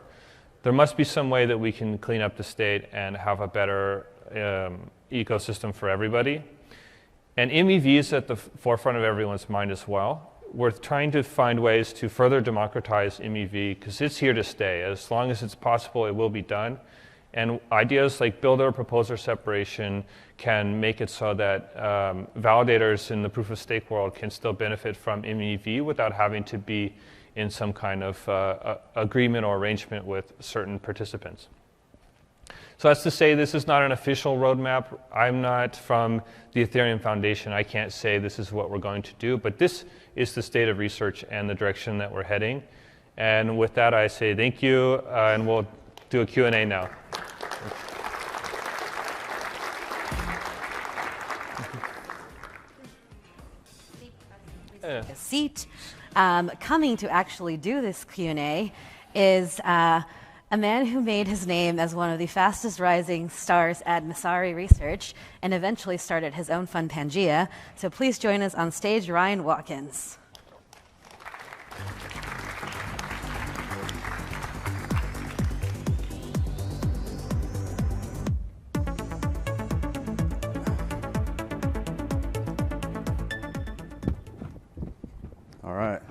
There must be some way that we can clean up the state and have a better ecosystem for everybody. And MEV is at the forefront of everyone's mind as well. We're trying to find ways to further democratize MEV because it's here to stay. As long as it's possible, it will be done. And ideas like builder-proposer separation can make it so that validators in the proof-of-stake world can still benefit from MEV without having to be in some kind of agreement or arrangement with certain participants. So that's to say this is not an official roadmap. I'm not from the Ethereum Foundation. I can't say this is what we're going to do, but this is the state of research and the direction that we're heading. And with that, I say thank you, and we'll do a Q&A now. Take a seat. Coming to actually do this Q&A is a man who made his name as one of the fastest rising stars at Messari Research and eventually started his own fund, Pangea. So please join us on stage, Ryan Watkins. All right.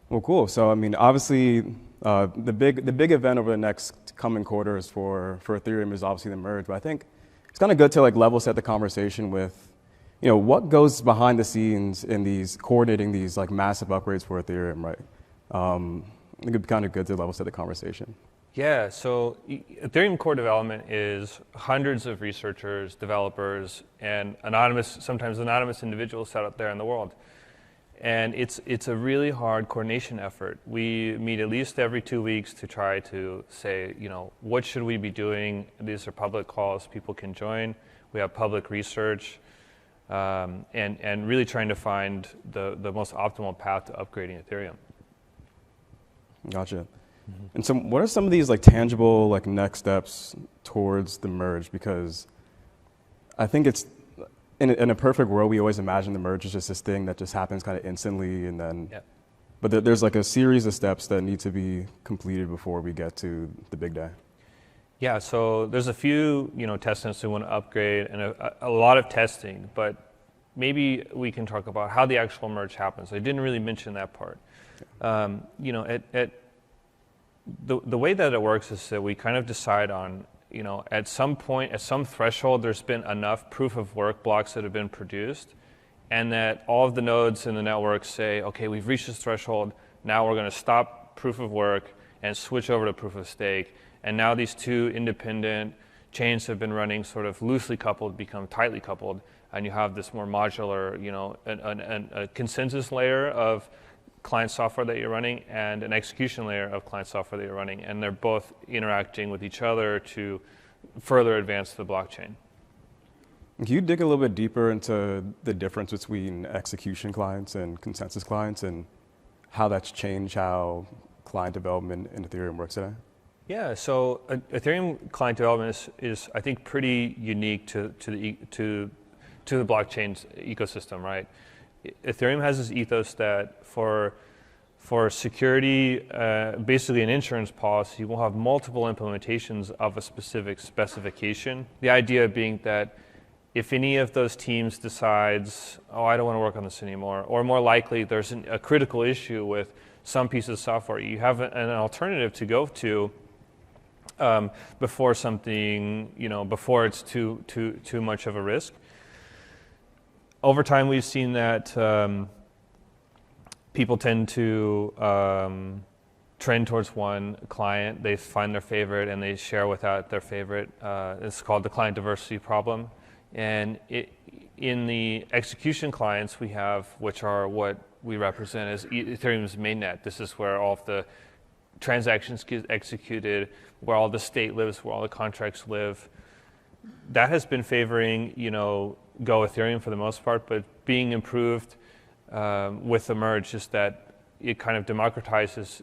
Well, cool. So, I mean, obviously, the big event over the next coming quarters for Ethereum is obviously the merge. But I think it's kind of good to like level set the conversation with, what goes behind the scenes in these coordinating these like massive upgrades for Ethereum, right? I think it'd be kind of good to level set the conversation. Yeah, so Ethereum core development is hundreds of researchers, developers, and sometimes anonymous individuals out there in the world. And it's a really hard coordination effort. We meet at least every 2 weeks to try to say, what should we be doing? These are public calls people can join. We have public research, and really trying to find the most optimal path to upgrading Ethereum. Gotcha. Mm-hmm. And so what are some of these like tangible like next steps towards the merge? Because I think it's, in a perfect world, we always imagine the merge is just this thing that just happens kind of instantly, and then, yep. But there's like a series of steps that need to be completed before we get to the big day. Yeah, so there's a few testnets we want to upgrade, and a lot of testing. But maybe we can talk about how the actual merge happens. I didn't really mention that part. Yeah. The way that it works is that we kind of decide on. At some point, at some threshold, there's been enough proof of work blocks that have been produced, and that all of the nodes in the network say, okay, we've reached this threshold, now we're going to stop proof of work and switch over to proof of stake. And now these two independent chains have been running sort of loosely coupled, become tightly coupled, and you have this more modular, a consensus layer of client software that you're running and an execution layer of client software that you're running, and they're both interacting with each other to further advance the blockchain. Can you dig a little bit deeper into the difference between execution clients and consensus clients and how that's changed how client development in Ethereum works today? Yeah, so Ethereum client development is I think pretty unique to the blockchain's ecosystem, right? Ethereum has this ethos that for security, basically an insurance policy, we'll have multiple implementations of a specific specification. The idea being that if any of those teams decides, I don't want to work on this anymore, or more likely there's a critical issue with some piece of software, you have an alternative to go to before something, before it's too much of a risk. Over time, we've seen that people tend to trend towards one client. They find their favorite and they share without their favorite. It's called the client diversity problem. And in the execution clients we have, which are what we represent as Ethereum's mainnet. This is where all of the transactions get executed, where all the state lives, where all the contracts live. That has been favoring, Go Ethereum for the most part, but being improved with the merge is that it kind of democratizes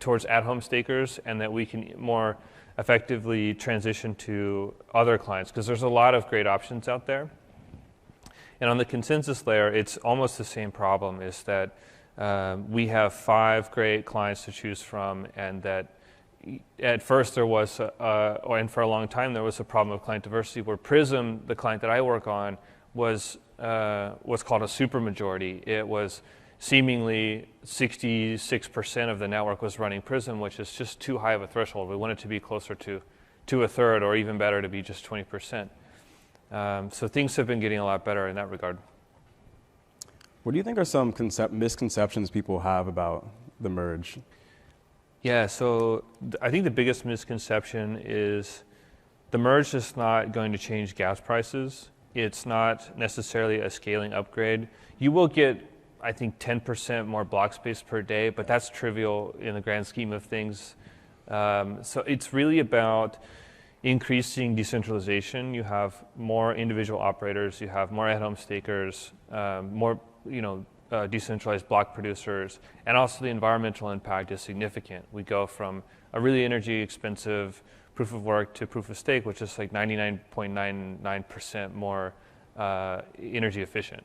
towards at-home stakers, and that we can more effectively transition to other clients, because there's a lot of great options out there. And on the consensus layer, it's almost the same problem, is that we have 5 great clients to choose from, and that at first there was, and for a long time, there was a problem of client diversity where Prism, the client that I work on, was called a supermajority. It was seemingly 66% of the network was running Prism, which is just too high of a threshold. We want it to be closer to a third, or even better, to be just 20%. So things have been getting a lot better in that regard. What do you think are some misconceptions people have about the merge? Yeah, so I think the biggest misconception is the merge is not going to change gas prices. It's not necessarily a scaling upgrade. You will get, I think, 10% more block space per day, but that's trivial in the grand scheme of things. So it's really about increasing decentralization. You have more individual operators, you have more at-home stakers, more decentralized block producers, and also the environmental impact is significant. We go from a really energy expensive proof of work to proof of stake, which is like 99.99% more energy efficient.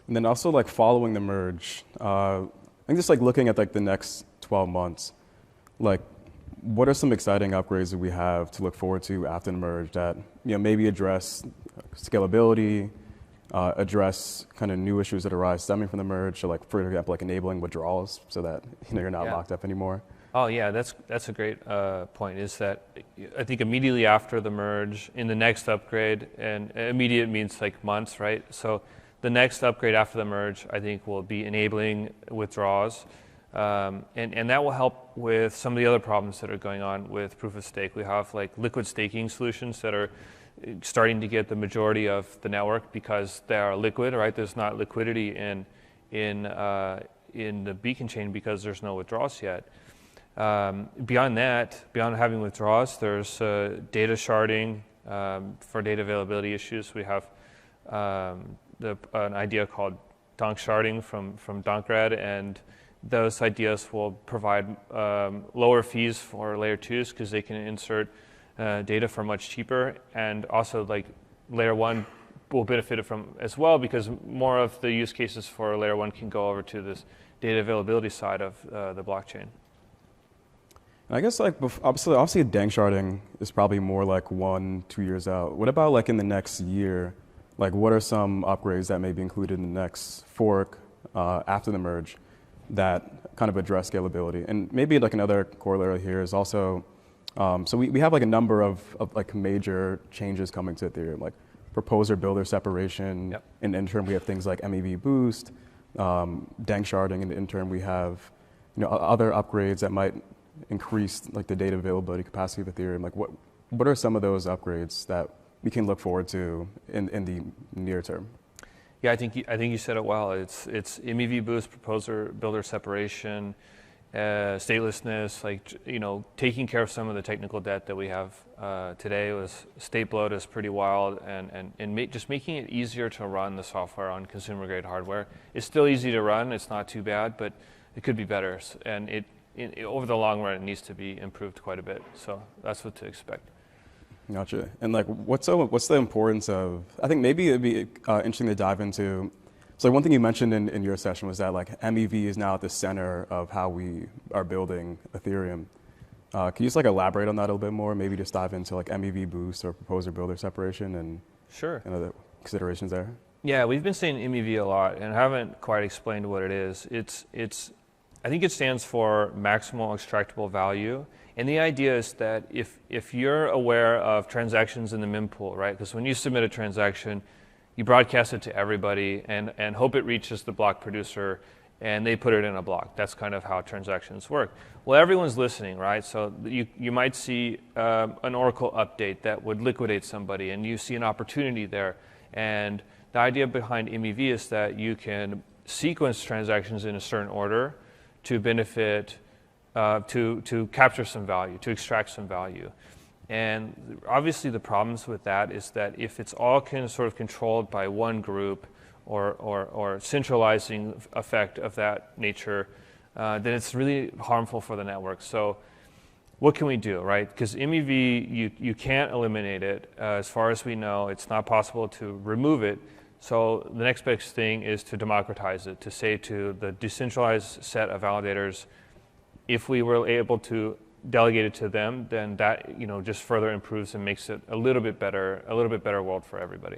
And then also like following the merge, I think just like looking at like the next 12 months, like what are some exciting upgrades that we have to look forward to after the merge that maybe address scalability, address kind of new issues that arise stemming from the merge, so like for example like enabling withdrawals so that you're not locked up anymore? Oh yeah, that's a great point. Is that I think immediately after the merge, in the next upgrade, and immediate means like months, right? So the next upgrade after the merge, I think, will be enabling withdrawals, and that will help with some of the other problems that are going on with proof of stake. We have like liquid staking solutions that are starting to get the majority of the network because they are liquid, right? There's not liquidity in the beacon chain because there's no withdrawals yet. Beyond that, beyond having withdrawals, there's data sharding for data availability issues. We have an idea called donk sharding from Donkred, and those ideas will provide lower fees for layer 2s because they can insert data for much cheaper, and also like layer 1 will benefit from as well because more of the use cases for layer 1 can go over to this data availability side of the blockchain. I guess like obviously dank sharding is probably more like 1-2 years out. What about like in the next year? Like what are some upgrades that may be included in the next fork after the merge that kind of address scalability? And maybe like another corollary here is also, so we have like a number of like major changes coming to Ethereum, like proposer builder separation. Yep. In the interim, we have things like MEV boost, dank sharding. In the interim, we have other upgrades that might increase like the data availability capacity of Ethereum. Like what are some of those upgrades that we can look forward to in the near term? Yeah, I think you said it well. It's MEV boost, proposer builder separation, statelessness, like taking care of some of the technical debt that we have today. Was state bloat is pretty wild, and just making it easier to run the software on consumer grade hardware. It's still easy to run. It's not too bad, but it could be better. And over the long run, it needs to be improved quite a bit. So that's what to expect. Gotcha. And like, what's the importance of? I think maybe it'd be interesting to dive into. So one thing you mentioned in your session was that like MEV is now at the center of how we are building Ethereum. Can you just like elaborate on that a little bit more? Maybe just dive into like MEV boost or proposer builder separation and sure, and other considerations there. Yeah, we've been saying MEV a lot and haven't quite explained what it is. I think it stands for maximal extractable value. And the idea is that if you're aware of transactions in the mempool, right? Because when you submit a transaction, you broadcast it to everybody and hope it reaches the block producer and they put it in a block. That's kind of how transactions work. Well, everyone's listening, right? So you might see an Oracle update that would liquidate somebody and you see an opportunity there. And the idea behind MEV is that you can sequence transactions in a certain order to benefit, to capture some value, to extract some value. And obviously the problems with that is that if it's all sort of controlled by one group or centralizing effect of that nature, then it's really harmful for the network. So what can we do, right? Because MEV, you can't eliminate it. As far as we know, it's not possible to remove it. So the next best thing is to democratize it, to say to the decentralized set of validators, if we were able to delegate it to them, then that just further improves and makes it a little bit better world for everybody.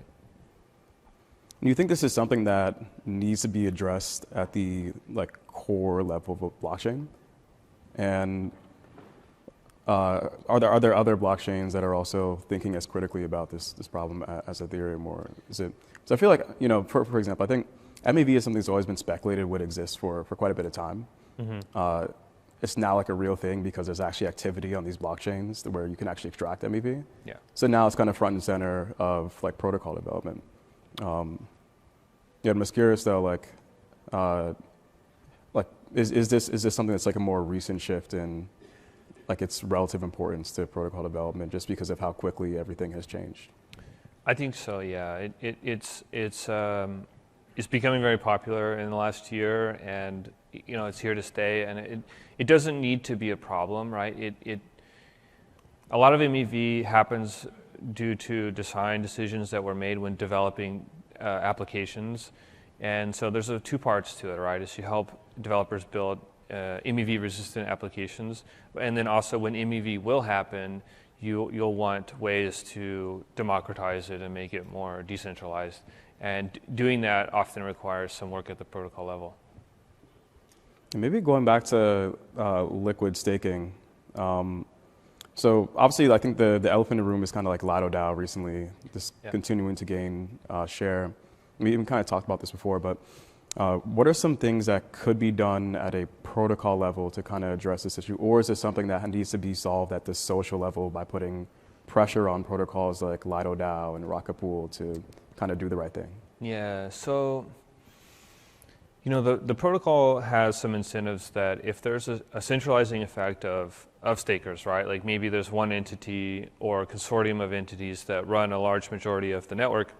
Do you think this is something that needs to be addressed at the like core level of a blockchain? And are there other blockchains that are also thinking as critically about this problem as Ethereum, or is it? So I feel like, you know, for example, I think MEV is something that's always been speculated would exist for quite a bit of time. Mm-hmm. It's now like a real thing because there's actually activity on these blockchains where you can actually extract MEV. Yeah. So now it's kind of front and center of like protocol development. Yeah, I'm just curious though, like is this something that's like a more recent shift in like its relative importance to protocol development just because of how quickly everything has changed? I think so. Yeah, it's becoming very popular in the last year, and you know it's here to stay. And it doesn't need to be a problem, right? A lot of MEV happens due to design decisions that were made when developing applications, and so there's two parts to it, right? Is you help developers build MEV-resistant applications, and then also when MEV will happen, you'll want ways to democratize it and make it more decentralized. And doing that often requires some work at the protocol level. And maybe going back to liquid staking. So obviously, I think the elephant in the room is kind of like Lido DAO recently, just continuing to gain share. We even kind of talked about this before, but what are some things that could be done at a protocol level to kind of address this issue? Or is this something that needs to be solved at the social level by putting pressure on protocols like Lido DAO and Rocket Pool to kind of do the right thing? Yeah, so you know the protocol has some incentives that if there's a centralizing effect of stakers, right? Like maybe there's one entity or a consortium of entities that run a large majority of the network,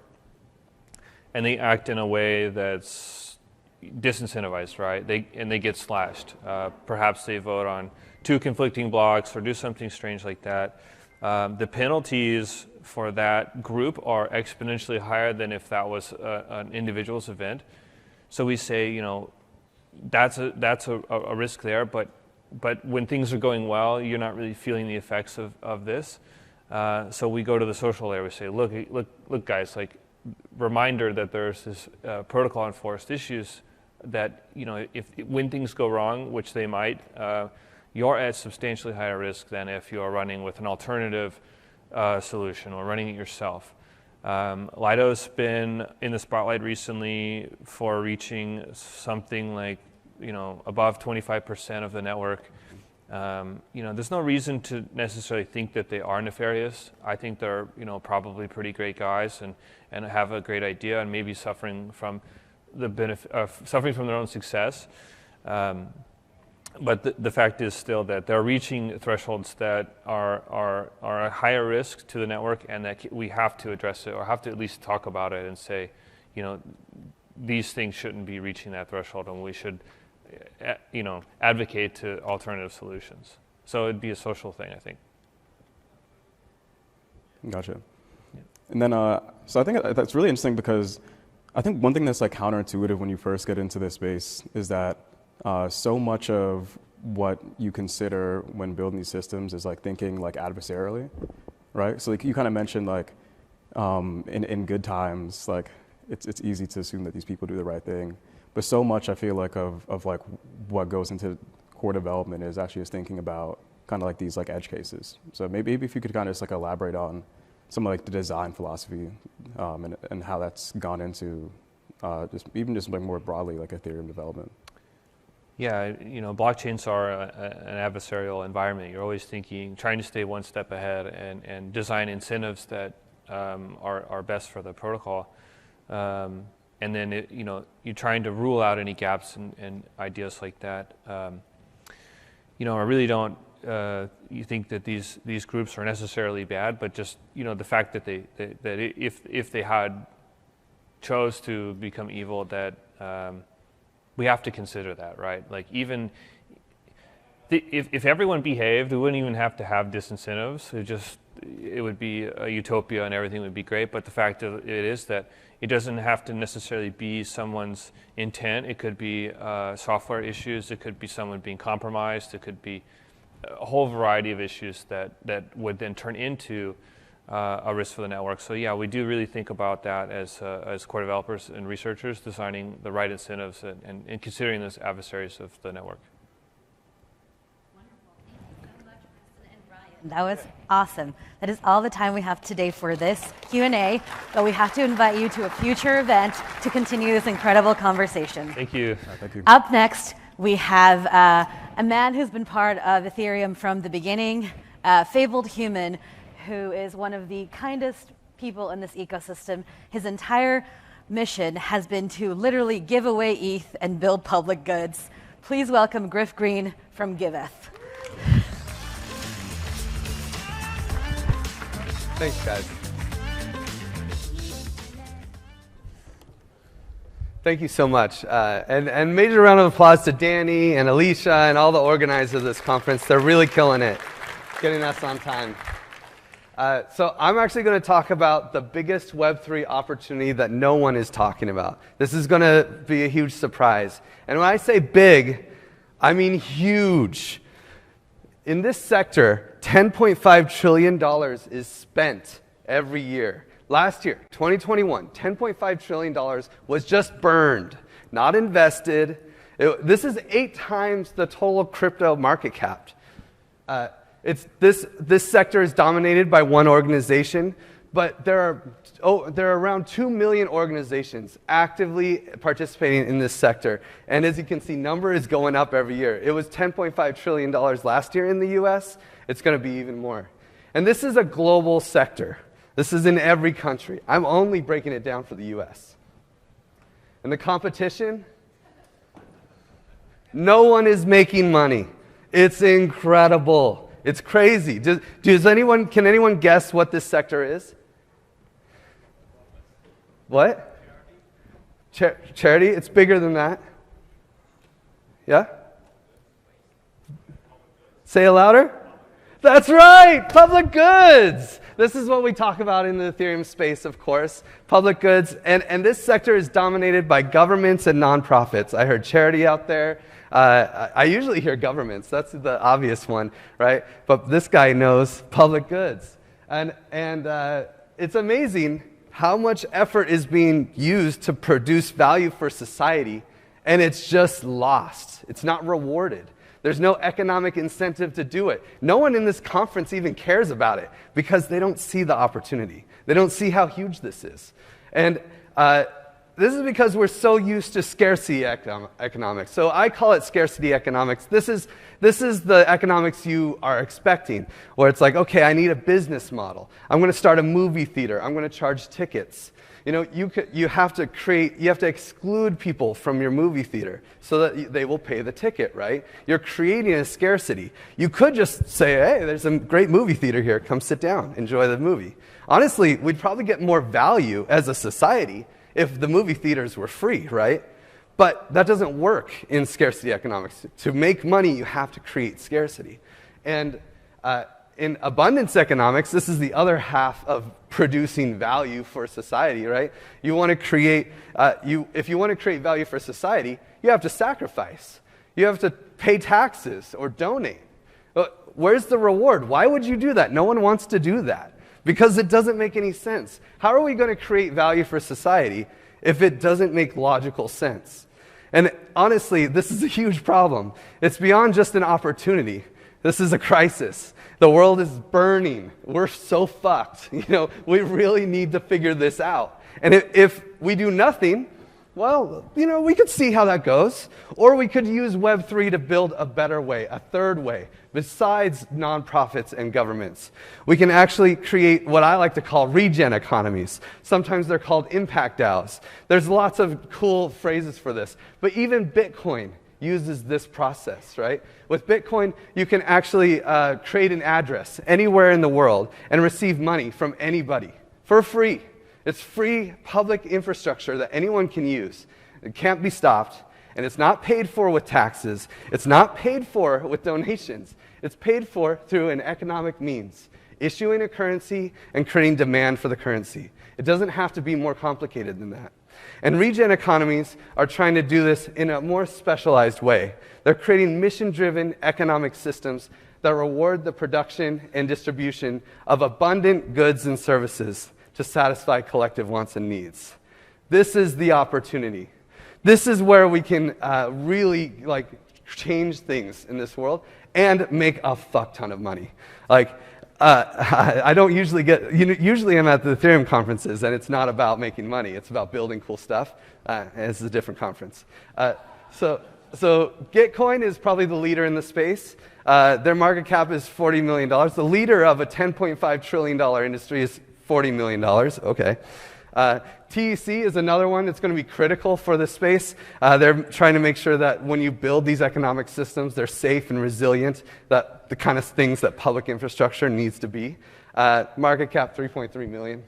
and they act in a way that's disincentivized, right? They get slashed. Perhaps they vote on two conflicting blocks or do something strange like that. The penalties for that group are exponentially higher than if that was an individual's event. So we say, you know, that's a risk there, but when things are going well, you're not really feeling the effects of this. So we go to the social layer. We say, look, guys, like, reminder that there's this protocol enforced issues that, you know, when things go wrong, which they might, you're at substantially higher risk than if you're running with an alternative solution or running it yourself. Lido's been in the spotlight recently for reaching something like, you know, above 25% of the network. You know, there's no reason to necessarily think that they are nefarious. I think they're, you know, probably pretty great guys and have a great idea and maybe suffering from the benefit of suffering from their own success. But the fact is still that they're reaching thresholds that are a higher risk to the network, and that we have to address it or have to at least talk about it and say, you know, these things shouldn't be reaching that threshold, and we should, you know, advocate to alternative solutions. So it'd be a social thing, I think. Gotcha. Yeah. And then, so I think that's really interesting because I think one thing that's like counterintuitive when you first get into this space is that so much of what you consider when building these systems is like thinking like adversarially, right? So like you kind of mentioned like in good times, like it's easy to assume that these people do the right thing. But so much I feel like of like what goes into core development is actually just thinking about kind of like these like edge cases. So maybe if you could kind of just like elaborate on some of like the design philosophy and how that's gone into just like more broadly like Ethereum development. Yeah, you know, blockchains are an adversarial environment. You're always trying to stay one step ahead and design incentives that are best for the protocol. And then, you know, you're trying to rule out any gaps and ideas like that. You know, I really don't you think that these groups are necessarily bad, but just, you know, the fact that if they had chose to become evil, that we have to consider that, right? Like even if everyone behaved, we wouldn't even have to have disincentives. It would be a utopia and everything would be great. But the fact of it is that it doesn't have to necessarily be someone's intent. It could be software issues. It could be someone being compromised. It could be a whole variety of issues that would then turn into a risk for the network. So yeah, we do really think about that as core developers and researchers, designing the right incentives and considering those adversaries of the network. That was awesome. That is all the time we have today for this Q&A, but we have to invite you to a future event to continue this incredible conversation. Thank you. Thank you. Up next, we have a man who's been part of Ethereum from the beginning, fabled human, who is one of the kindest people in this ecosystem. His entire mission has been to literally give away ETH and build public goods. Please welcome Griff Green from Giveth. Thanks, guys. Thank you so much. And major round of applause to Danny and Alicia and all the organizers of this conference. They're really killing it, getting us on time. So I'm actually going to talk about the biggest Web3 opportunity that no one is talking about. This is going to be a huge surprise. And when I say big, I mean huge. In this sector, $10.5 trillion is spent every year. Last year, 2021, $10.5 trillion was just burned, not invested. This is 8 times the total crypto market cap. This sector is dominated by one organization, but there are around 2 million organizations actively participating in this sector. And as you can see, number is going up every year. It was $10.5 trillion last year in the US. It's going to be even more. And this is a global sector. This is in every country. I'm only breaking it down for the US. And the competition? No one is making money. It's incredible. It's crazy. Can anyone guess what this sector is? What? Charity? It's bigger than that. Yeah? Say it louder. That's right, public goods. This is what we talk about in the Ethereum space, of course, public goods. And this sector is dominated by governments and nonprofits. I heard charity out there. I usually hear governments. That's the obvious one, right? But this guy knows public goods. And it's amazing how much effort is being used to produce value for society, and it's just lost. It's not rewarded. There's no economic incentive to do it. No one in this conference even cares about it because they don't see the opportunity. They don't see how huge this is. And this is because we're so used to scarcity economics. So I call it scarcity economics. This is the economics you are expecting, where it's like, okay, I need a business model. I'm going to start a movie theater. I'm going to charge tickets. You know, you have to exclude people from your movie theater so that they will pay the ticket, right? You're creating a scarcity. You could just say, hey, there's a great movie theater here. Come sit down, enjoy the movie. Honestly, we'd probably get more value as a society if the movie theaters were free, right? But that doesn't work in scarcity economics. To make money, you have to create scarcity. And in abundance economics, this is the other half of producing value for society, right? You want to create, if you want to create value for society, you have to sacrifice. You have to pay taxes or donate. Where's the reward? Why would you do that? No one wants to do that because it doesn't make any sense. How are we going to create value for society if it doesn't make logical sense? And honestly, this is a huge problem. It's beyond just an opportunity. This is a crisis. The world is burning. We're so fucked. You know, we really need to figure this out. And if we do nothing, well, you know, we could see how that goes. Or we could use Web3 to build a better way, a third way, besides nonprofits and governments. We can actually create what I like to call regen economies. Sometimes they're called impact DAOs. There's lots of cool phrases for this. But even Bitcoin uses this process, right? With Bitcoin, you can actually create an address anywhere in the world and receive money from anybody for free. It's free public infrastructure that anyone can use. It can't be stopped, and it's not paid for with taxes. It's not paid for with donations. It's paid for through an economic means, issuing a currency and creating demand for the currency. It doesn't have to be more complicated than that. And regen economies are trying to do this in a more specialized way. They're creating mission-driven economic systems that reward the production and distribution of abundant goods and services to satisfy collective wants and needs. This is the opportunity. This is where we can really change things in this world and make a fuck ton of money. I don't usually usually I'm at the Ethereum conferences, and it's not about making money. It's about building cool stuff. This is a different conference. So Gitcoin is probably the leader in the space. Their market cap is $40 million. The leader of a $10.5 trillion industry is $40 million. Okay. TEC is another one that's going to be critical for this space. They're trying to make sure that when you build these economic systems, they're safe and resilient, that the kind of things that public infrastructure needs to be. Market cap, 3.3 million.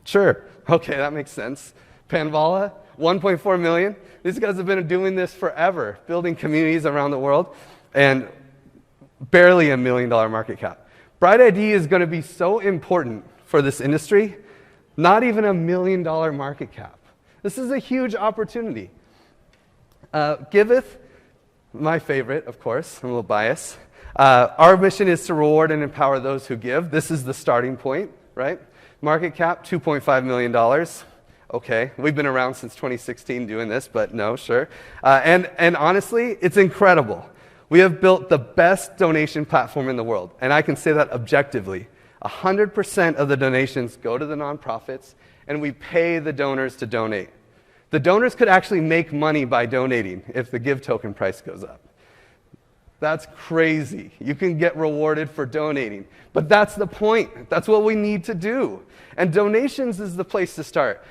Sure, okay, that makes sense. Panvala, 1.4 million. These guys have been doing this forever, building communities around the world, and barely $1 million market cap. Bright ID is going to be so important for this industry. Not even $1 million market cap. This is a huge opportunity. Giveth, my favorite, of course. I'm a little biased. Our mission is to reward and empower those who give. This is the starting point, right? Market cap, $2.5 million. Okay, we've been around since 2016 doing this, but no, sure. And honestly, it's incredible. We have built the best donation platform in the world, and I can say that objectively. 100% of the donations go to the nonprofits, and we pay the donors to donate. The donors could actually make money by donating if the Give token price goes up. That's crazy. You can get rewarded for donating. But that's the point. That's what we need to do. And donations is the place to start.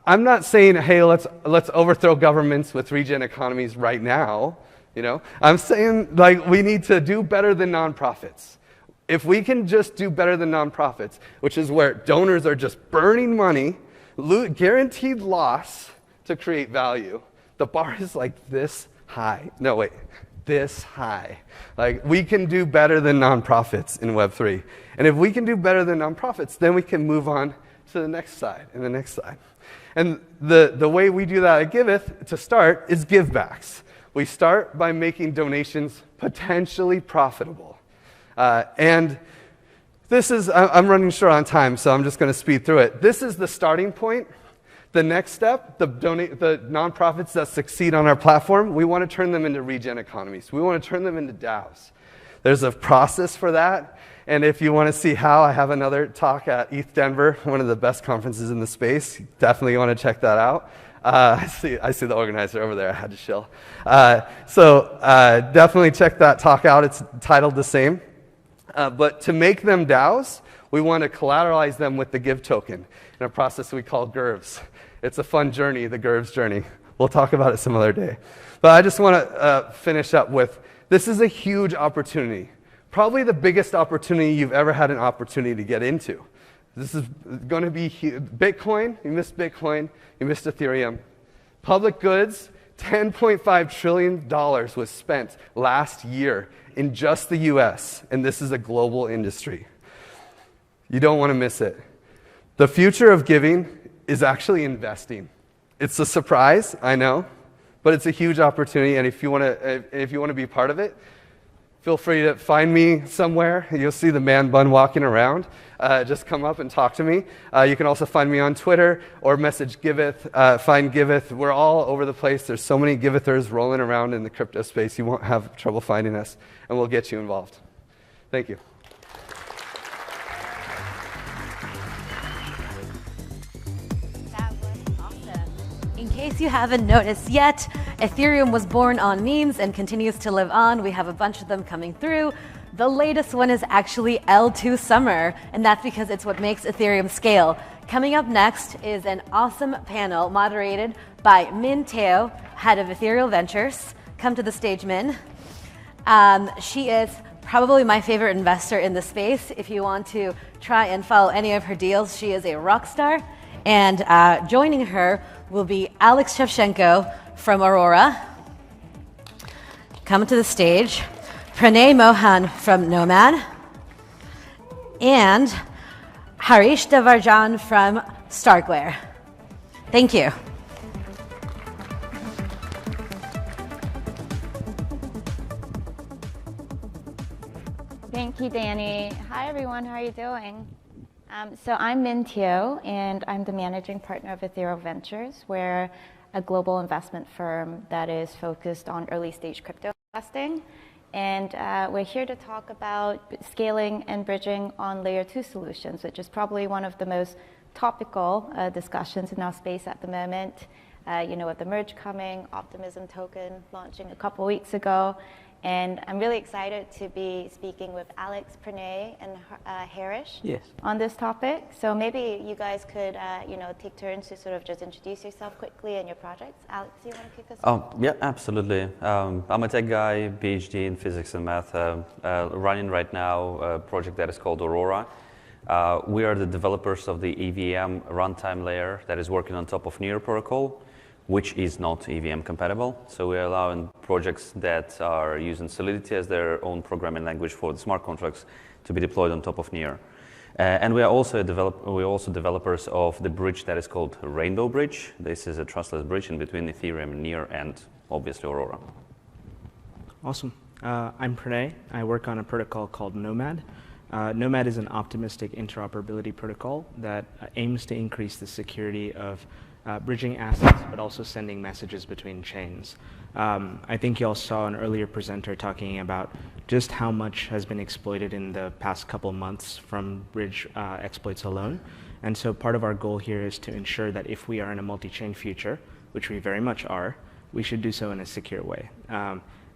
I'm not saying, hey, let's overthrow governments with regen economies right now. I'm saying we need to do better than nonprofits. If we can just do better than nonprofits, which is where donors are just burning money, guaranteed loss to create value, the bar is this high. No, wait, this high. We can do better than nonprofits in Web3. And if we can do better than nonprofits, then we can move on to the next side and the next side. And the way we do that at Giveth, to start, is givebacks. We start by making donations potentially profitable. And this is, I'm running short on time, so I'm just going to speed through it. This is the starting point. The next step, the nonprofits that succeed on our platform, we want to turn them into regen economies. We want to turn them into DAOs. There's a process for that. And if you want to see how, I have another talk at ETH Denver, one of the best conferences in the space. Definitely want to check that out. I see the organizer over there. I had to chill. So definitely check that talk out. It's titled the same. But to make them DAOs, we want to collateralize them with the Give token in a process we call GERVs. It's a fun journey, the GERVs journey. We'll talk about it some other day. But I just want to finish up with, this is a huge opportunity. Probably the biggest opportunity you've ever had an opportunity to get into. This is going to be Bitcoin. You missed Bitcoin. You missed Ethereum. Public goods, $10.5 trillion was spent last year in just the US, and this is a global industry. You don't want to miss it. The future of giving is actually investing. It's a surprise, I know, but it's a huge opportunity, and if you want to be part of it, feel free to find me somewhere. You'll see the man bun walking around. Just come up and talk to me. You can also find me on Twitter or message Giveth. Find Giveth. We're all over the place. There's so many Givethers rolling around in the crypto space. You won't have trouble finding us, and we'll get you involved. Thank you. That was awesome. In case you haven't noticed yet, Ethereum was born on memes and continues to live on. We have a bunch of them coming through. The latest one is actually L2 Summer, and that's because it's what makes Ethereum scale. Coming up next is an awesome panel moderated by Min Teo, head of Ethereal Ventures. Come to the stage, Min. She is probably my favorite investor in the space. If you want to try and follow any of her deals, she is a rock star. And joining her will be Alex Shevchenko from Aurora. Come to the stage. Pranay Mohan from Nomad, and Harish Devarajan from Starkware. Thank you. Thank you, Danny. Hi, everyone. How are you doing? So I'm Min Teo, and I'm the managing partner of Ethereal Ventures. We're a global investment firm that is focused on early-stage crypto investing. And we're here to talk about scaling and bridging on layer 2 solutions, which is probably one of the most topical discussions in our space at the moment. With the merge coming, Optimism token launching a couple weeks ago. And I'm really excited to be speaking with Alex, Pranay, and Harish on this topic. So maybe you guys could, take turns to sort of just introduce yourself quickly and your projects. Alex, do you want to kick us off? Yeah, absolutely. I'm a tech guy, PhD in physics and math, running right now a project that is called Aurora. We are the developers of the EVM runtime layer that is working on top of Near protocol, which is not EVM compatible. So we're allowing projects that are using Solidity as their own programming language for the smart contracts to be deployed on top of Near. And we're also developers of the bridge that is called Rainbow Bridge. This is a trustless bridge in between Ethereum and Near and obviously Aurora. Awesome. I'm Pranay. I work on a protocol called Nomad. Nomad is an optimistic interoperability protocol that aims to increase the security of bridging assets, but also sending messages between chains. I think you all saw an earlier presenter talking about just how much has been exploited in the past couple months from bridge exploits alone. And so part of our goal here is to ensure that if we are in a multi-chain future, which we very much are, we should do so in a secure way.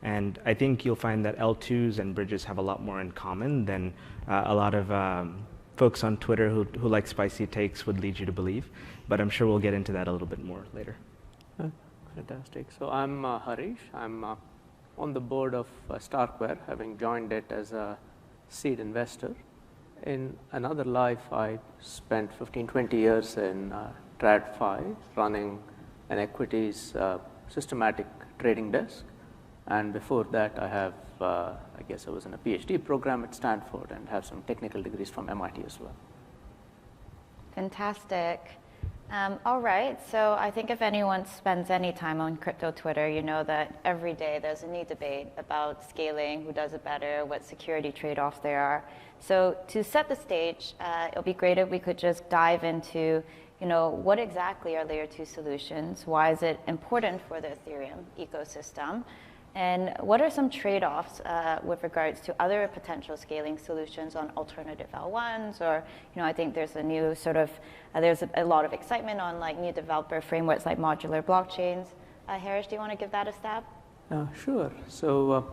And I think you'll find that L2s and bridges have a lot more in common than a lot of folks on Twitter who like spicy takes would lead you to believe. But I'm sure we'll get into that a little bit more later. Fantastic. So I'm Harish. I'm on the board of Starkware, having joined it as a seed investor. In another life, I spent 15-20 years in TradFi, running an equities systematic trading desk. And before that, I was in a PhD program at Stanford and have some technical degrees from MIT as well. Fantastic. All right, so I think if anyone spends any time on crypto Twitter, you know that every day there's a new debate about scaling, who does it better, what security trade-offs there are. So to set the stage, it'll be great if we could just dive into, what exactly are layer 2 solutions? Why is it important for the Ethereum ecosystem? And what are some trade-offs with regards to other potential scaling solutions on alternative L1s? Or, I think there's a new there's a lot of excitement on new developer frameworks like modular blockchains. Harish, do you want to give that a stab? Sure. So,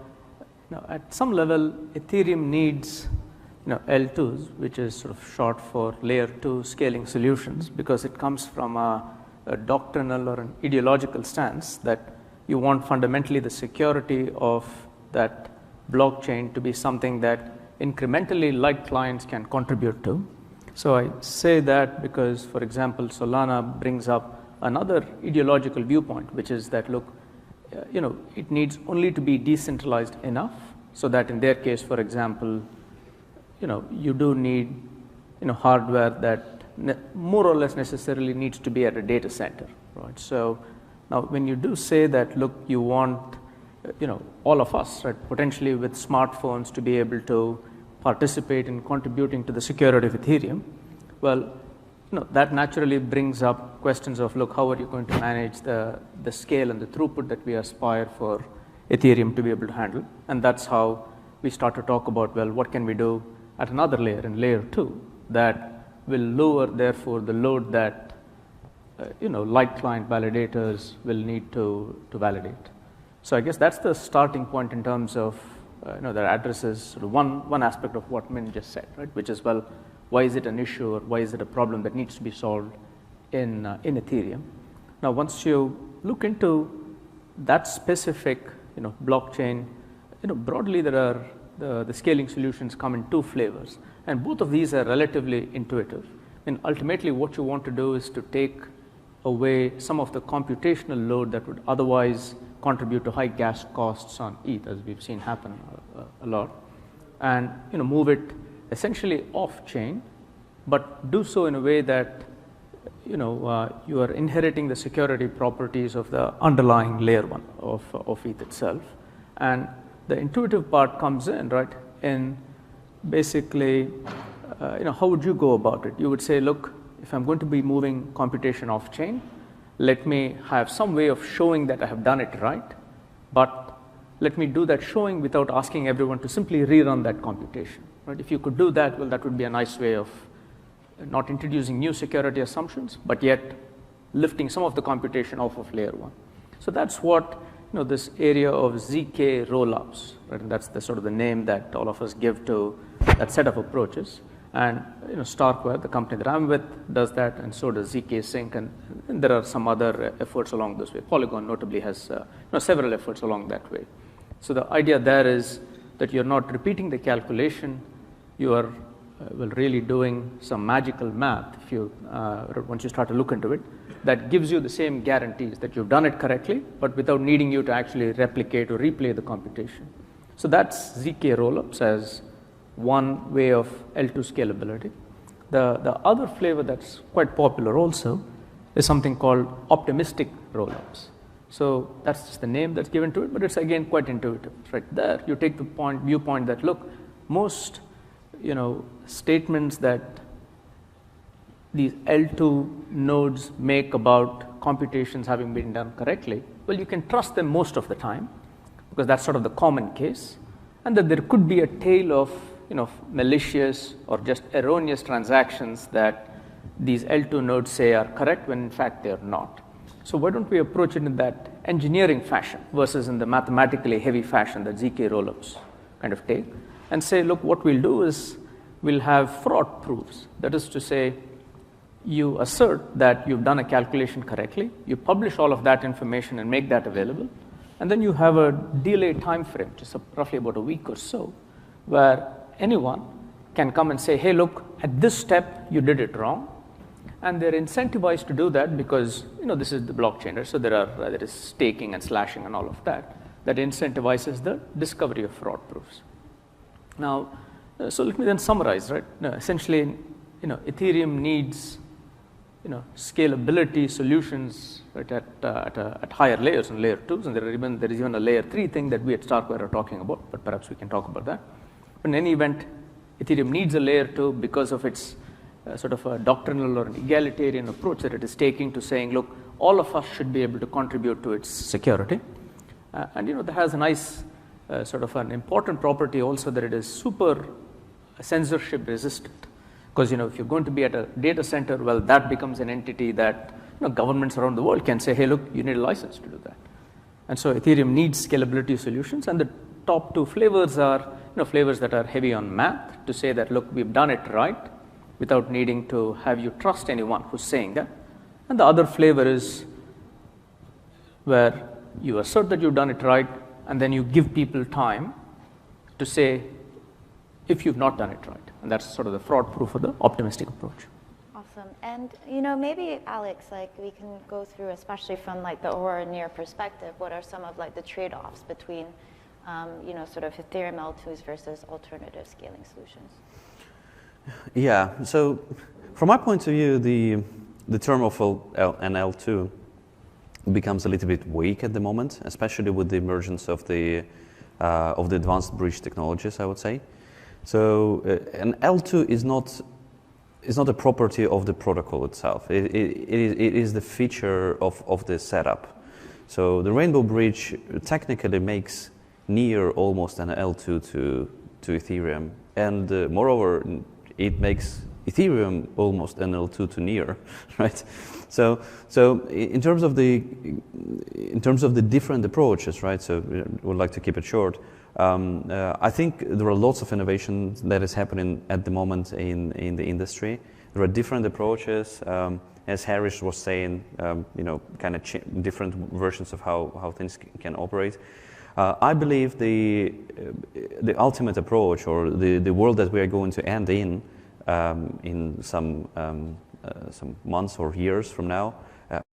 at some level, Ethereum needs, L2s, which is sort of short for layer 2 scaling solutions, because it comes from a doctrinal or an ideological stance that you want fundamentally the security of that blockchain to be something that incrementally light clients can contribute to. So I say that because, for example, Solana brings up another ideological viewpoint, which is that, look, it needs only to be decentralized enough so that in their case, for example, you do need, hardware that more or less necessarily needs to be at a data center, right? So now, when you do say that, look, you want, all of us, right, potentially with smartphones to be able to participate in contributing to the security of Ethereum, well, that naturally brings up questions of, look, how are you going to manage the scale and the throughput that we aspire for Ethereum to be able to handle? And that's how we start to talk about, well, what can we do at another layer, in layer 2, that will lower, therefore, the load that light client validators will need to validate. So I guess that's the starting point in terms of, that addresses sort of one aspect of what Min just said, right? Which is, well, why is it an issue or why is it a problem that needs to be solved in Ethereum? Now, once you look into that specific, blockchain, broadly there are the scaling solutions come in 2 flavors, and both of these are relatively intuitive. And ultimately, what you want to do is to take away some of the computational load that would otherwise contribute to high gas costs on ETH, as we've seen happen a lot, and move it essentially off-chain, but do so in a way that you are inheriting the security properties of the underlying layer 1 of ETH itself. And the intuitive part comes in, right, in basically, how would you go about it? You would say, look, if I'm going to be moving computation off-chain, let me have some way of showing that I have done it right, but let me do that showing without asking everyone to simply rerun that computation. Right? If you could do that, well, that would be a nice way of not introducing new security assumptions, but yet lifting some of the computation off of layer 1. So that's what this area of ZK rollups, right? And that's the sort of the name that all of us give to that set of approaches. And Starkware, the company that I'm with, does that, and so does ZK Sync, and there are some other efforts along this way. Polygon notably has several efforts along that way. So the idea there is that you're not repeating the calculation, you are really doing some magical math. If you once you start to look into it, that gives you the same guarantees that you've done it correctly, but without needing you to actually replicate or replay the computation. So that's ZK rollups as one way of L2 scalability. The other flavor that's quite popular also is something called optimistic rollups. So that's just the name that's given to it, but it's again quite intuitive. It's right there. You take the viewpoint that, look, most statements that these L2 nodes make about computations having been done correctly, well, you can trust them most of the time because that's sort of the common case, and that there could be a tail of malicious or just erroneous transactions that these L2 nodes say are correct when in fact they are not. So why don't we approach it in that engineering fashion versus in the mathematically heavy fashion that ZK rollups kind of take, and say, look, what we'll do is we'll have fraud proofs. That is to say, you assert that you've done a calculation correctly, you publish all of that information and make that available, and then you have a delay time frame, just roughly about a week or so, where anyone can come and say, hey, look, at this step you did it wrong, and they're incentivized to do that because this is the blockchain, right? So there is staking and slashing and all of that incentivizes the discovery of fraud proofs. Now, so let me then summarize, right? Essentially, Ethereum needs scalability solutions, right, at higher layers and layer 2s, and there is even a layer 3 thing that we at Starkware are talking about, but perhaps we can talk about that. But in any event, Ethereum needs a layer 2 because of its sort of a doctrinal or an egalitarian approach that it is taking to saying, look, all of us should be able to contribute to its security. And that has a nice sort of an important property also, that it is super censorship resistant. Because if you're going to be at a data center, well, that becomes an entity that governments around the world can say, hey, look, you need a license to do that. And so Ethereum needs scalability solutions, and the top 2 flavors are flavors that are heavy on math to say that, look, we've done it right without needing to have you trust anyone who's saying that. And the other flavor is where you assert that you've done it right, and then you give people time to say if you've not done it right. And that's sort of the fraud proof of the optimistic approach. Awesome. And maybe Alex, we can go through, especially from the Aurora Near perspective, what are some of the trade-offs between sort of Ethereum L2s versus alternative scaling solutions? Yeah. So from my point of view, the term of an L2 becomes a little bit weak at the moment, especially with the emergence of the advanced bridge technologies, I would say. So an L2 is not a property of the protocol itself. It is the feature of the setup. So the Rainbow Bridge technically makes Near almost an L2 to Ethereum, and moreover, it makes Ethereum almost an L2 to Near, right? So in terms of the different approaches, right? So we would like to keep it short. I think there are lots of innovation that is happening at the moment in the industry. There are different approaches, as Harish was saying, kind of different versions of how things can operate. I believe the ultimate approach, or the world that we are going to end in some months or years from now,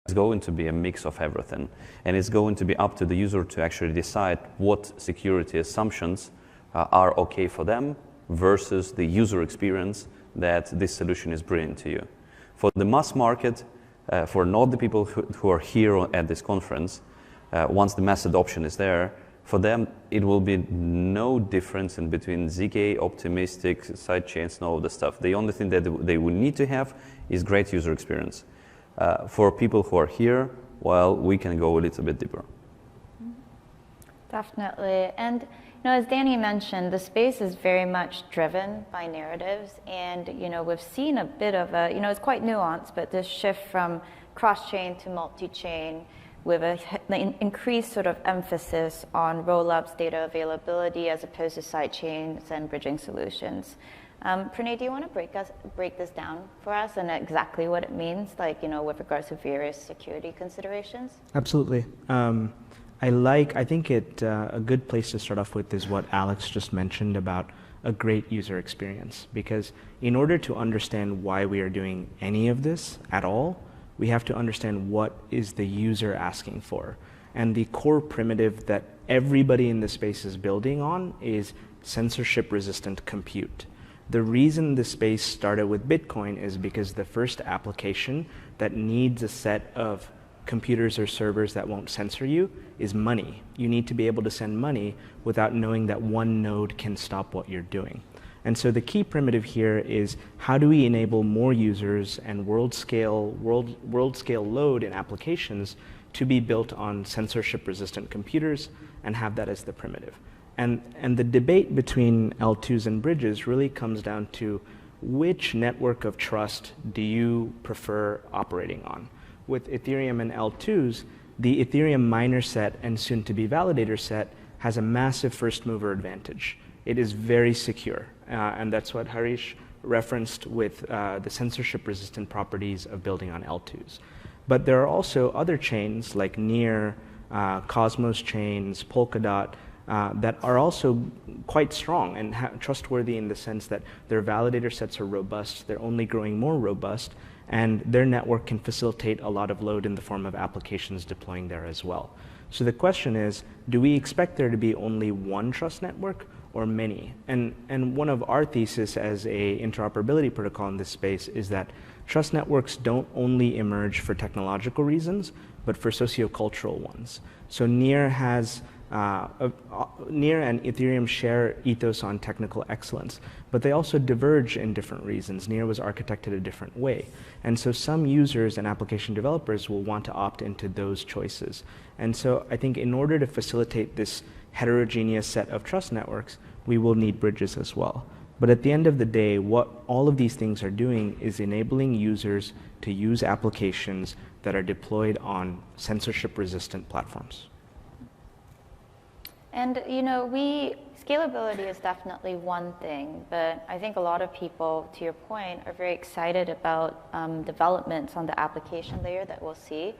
is going to be a mix of everything, and it's going to be up to the user to actually decide what security assumptions are okay for them versus the user experience that this solution is bringing to you. For the mass market, for not the people who are here at this conference, once the mass adoption is there, For them, it will be no difference in between ZK, optimistic, sidechains, and all of the stuff. The only thing that they will need to have is great user experience. For people who are here, well, we can go a little bit deeper. Definitely. And as Danny mentioned, the space is very much driven by narratives. And we've seen a bit of a, it's quite nuanced, but this shift from cross-chain to multi-chain with an increased sort of emphasis on roll-ups, data availability, as opposed to sidechains and bridging solutions. Pranay, do you want to break this down for us and exactly what it means, with regards to various security considerations? Absolutely. I think a good place to start off with is what Alex just mentioned about a great user experience. Because in order to understand why we are doing any of this at all, we have to understand what is the user asking for. And the core primitive that everybody in the space is building on is censorship-resistant compute. The reason the space started with Bitcoin is because the first application that needs a set of computers or servers that won't censor you is money. You need to be able to send money without knowing that one node can stop what you're doing. And so the key primitive here is how do we enable more users and world scale load in applications to be built on censorship resistant computers and have that as the primitive. And the debate between L2s and bridges really comes down to which network of trust do you prefer operating on. With Ethereum and L2s, the Ethereum miner set and soon to be validator set has a massive first mover advantage. It is very secure, and that's what Harish referenced with the censorship resistant properties of building on L2s. But there are also other chains like Near, Cosmos chains, Polkadot, that are also quite strong and trustworthy in the sense that their validator sets are robust, they're only growing more robust, and their network can facilitate a lot of load in the form of applications deploying there as well. So the question is, do we expect there to be only one trust network or many? And one of our thesis as a interoperability protocol in this space is that trust networks don't only emerge for technological reasons, but for sociocultural ones. So Near has Near and Ethereum share ethos on technical excellence, but they also diverge in different reasons. Near was architected a different way. And so some users and application developers will want to opt into those choices. And so I think in order to facilitate this heterogeneous set of trust networks, we will need bridges as well. But at the end of the day, what all of these things are doing is enabling users to use applications that are deployed on censorship-resistant platforms. And scalability is definitely one thing, but I think a lot of people, to your point, are very excited about developments on the application layer that we'll see.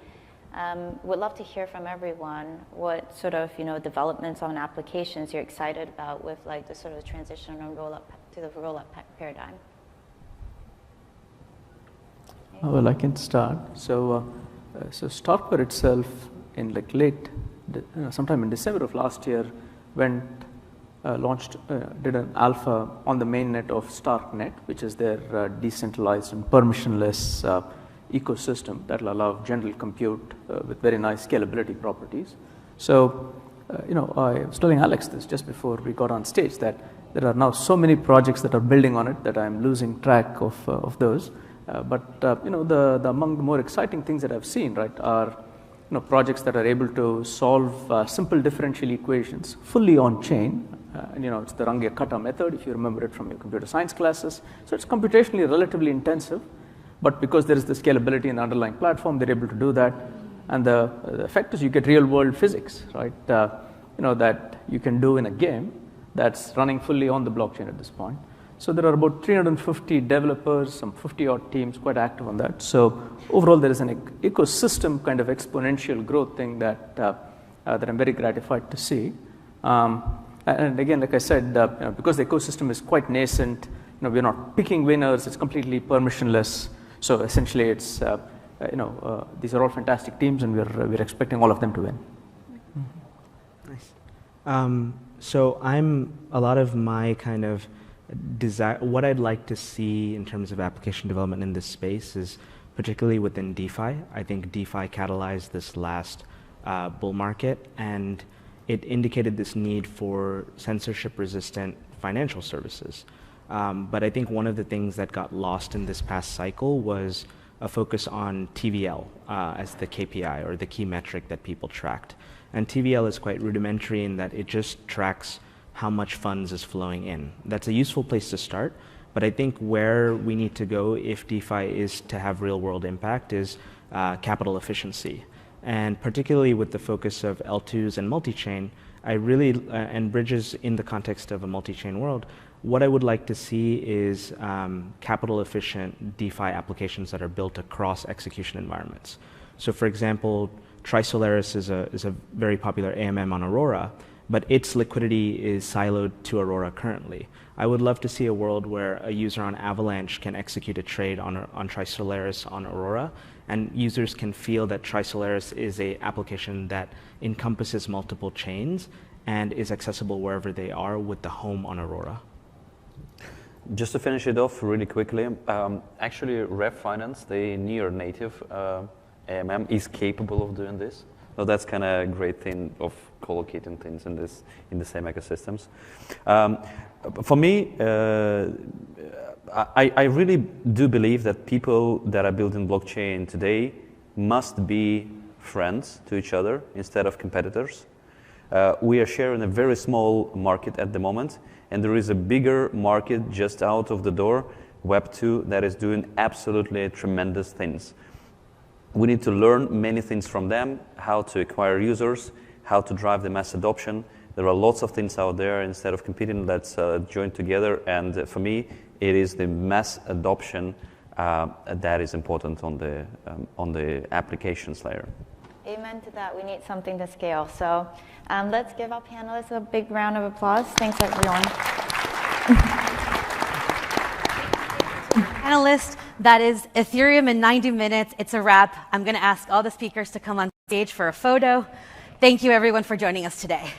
Would love to hear from everyone what sort of developments on applications you're excited about with the sort of transition and roll-up to the roll-up paradigm. Well, I can start. So Starkware itself, in sometime in December of last year, did an alpha on the mainnet of Starknet, which is their decentralized and permissionless ecosystem that will allow general compute with very nice scalability properties. So, I was telling Alex this just before we got on stage that there are now so many projects that are building on it that I'm losing track of those. But among the more exciting things that I've seen, right, are projects that are able to solve simple differential equations fully on chain. It's the Runge-Kutta method, if you remember it from your computer science classes. So it's computationally relatively intensive, but because there is the scalability in the underlying platform, they're able to do that. And the effect is you get real world physics, right? That you can do in a game that's running fully on the blockchain at this point. So there are about 350 developers, some 50 odd teams quite active on that. So overall, there is an ecosystem kind of exponential growth thing that I'm very gratified to see. And again, like I said, because the ecosystem is quite nascent, we're not picking winners. It's completely permissionless. So essentially, it's these are all fantastic teams, and we're expecting all of them to win. Nice. So a lot of my kind of desire, what I'd like to see in terms of application development in this space is particularly within DeFi. I think DeFi catalyzed this last bull market, and it indicated this need for censorship-resistant financial services. But I think one of the things that got lost in this past cycle was a focus on TVL as the KPI, or the key metric that people tracked. And TVL is quite rudimentary in that it just tracks how much funds is flowing in. That's a useful place to start, but I think where we need to go if DeFi is to have real-world impact is capital efficiency. And particularly with the focus of L2s and multi-chain, I really, and bridges in the context of a multi-chain world, what I would like to see is capital-efficient DeFi applications that are built across execution environments. So for example, Trisolaris is a very popular AMM on Aurora, but its liquidity is siloed to Aurora currently. I would love to see a world where a user on Avalanche can execute a trade on Trisolaris on Aurora, and users can feel that Trisolaris is an application that encompasses multiple chains and is accessible wherever they are with the home on Aurora. Just to finish it off really quickly, actually Rev Finance, the near native AMM, is capable of doing this. So that's kind of a great thing of collocating things in the same ecosystems. For me, I really do believe that people that are building blockchain today must be friends to each other instead of competitors. We are sharing a very small market at the moment, and there is a bigger market just out of the door, Web2, that is doing absolutely tremendous things. We need to learn many things from them, how to acquire users, how to drive the mass adoption. There are lots of things out there. Instead of competing, let's join together. And for me, it is the mass adoption that is important on the applications layer. Amen to that. We need something to scale. So let's give our panelists a big round of applause. Thanks, everyone. Panelists, that is Ethereum in 90 minutes. It's a wrap. I'm going to ask all the speakers to come on stage for a photo. Thank you, everyone, for joining us today.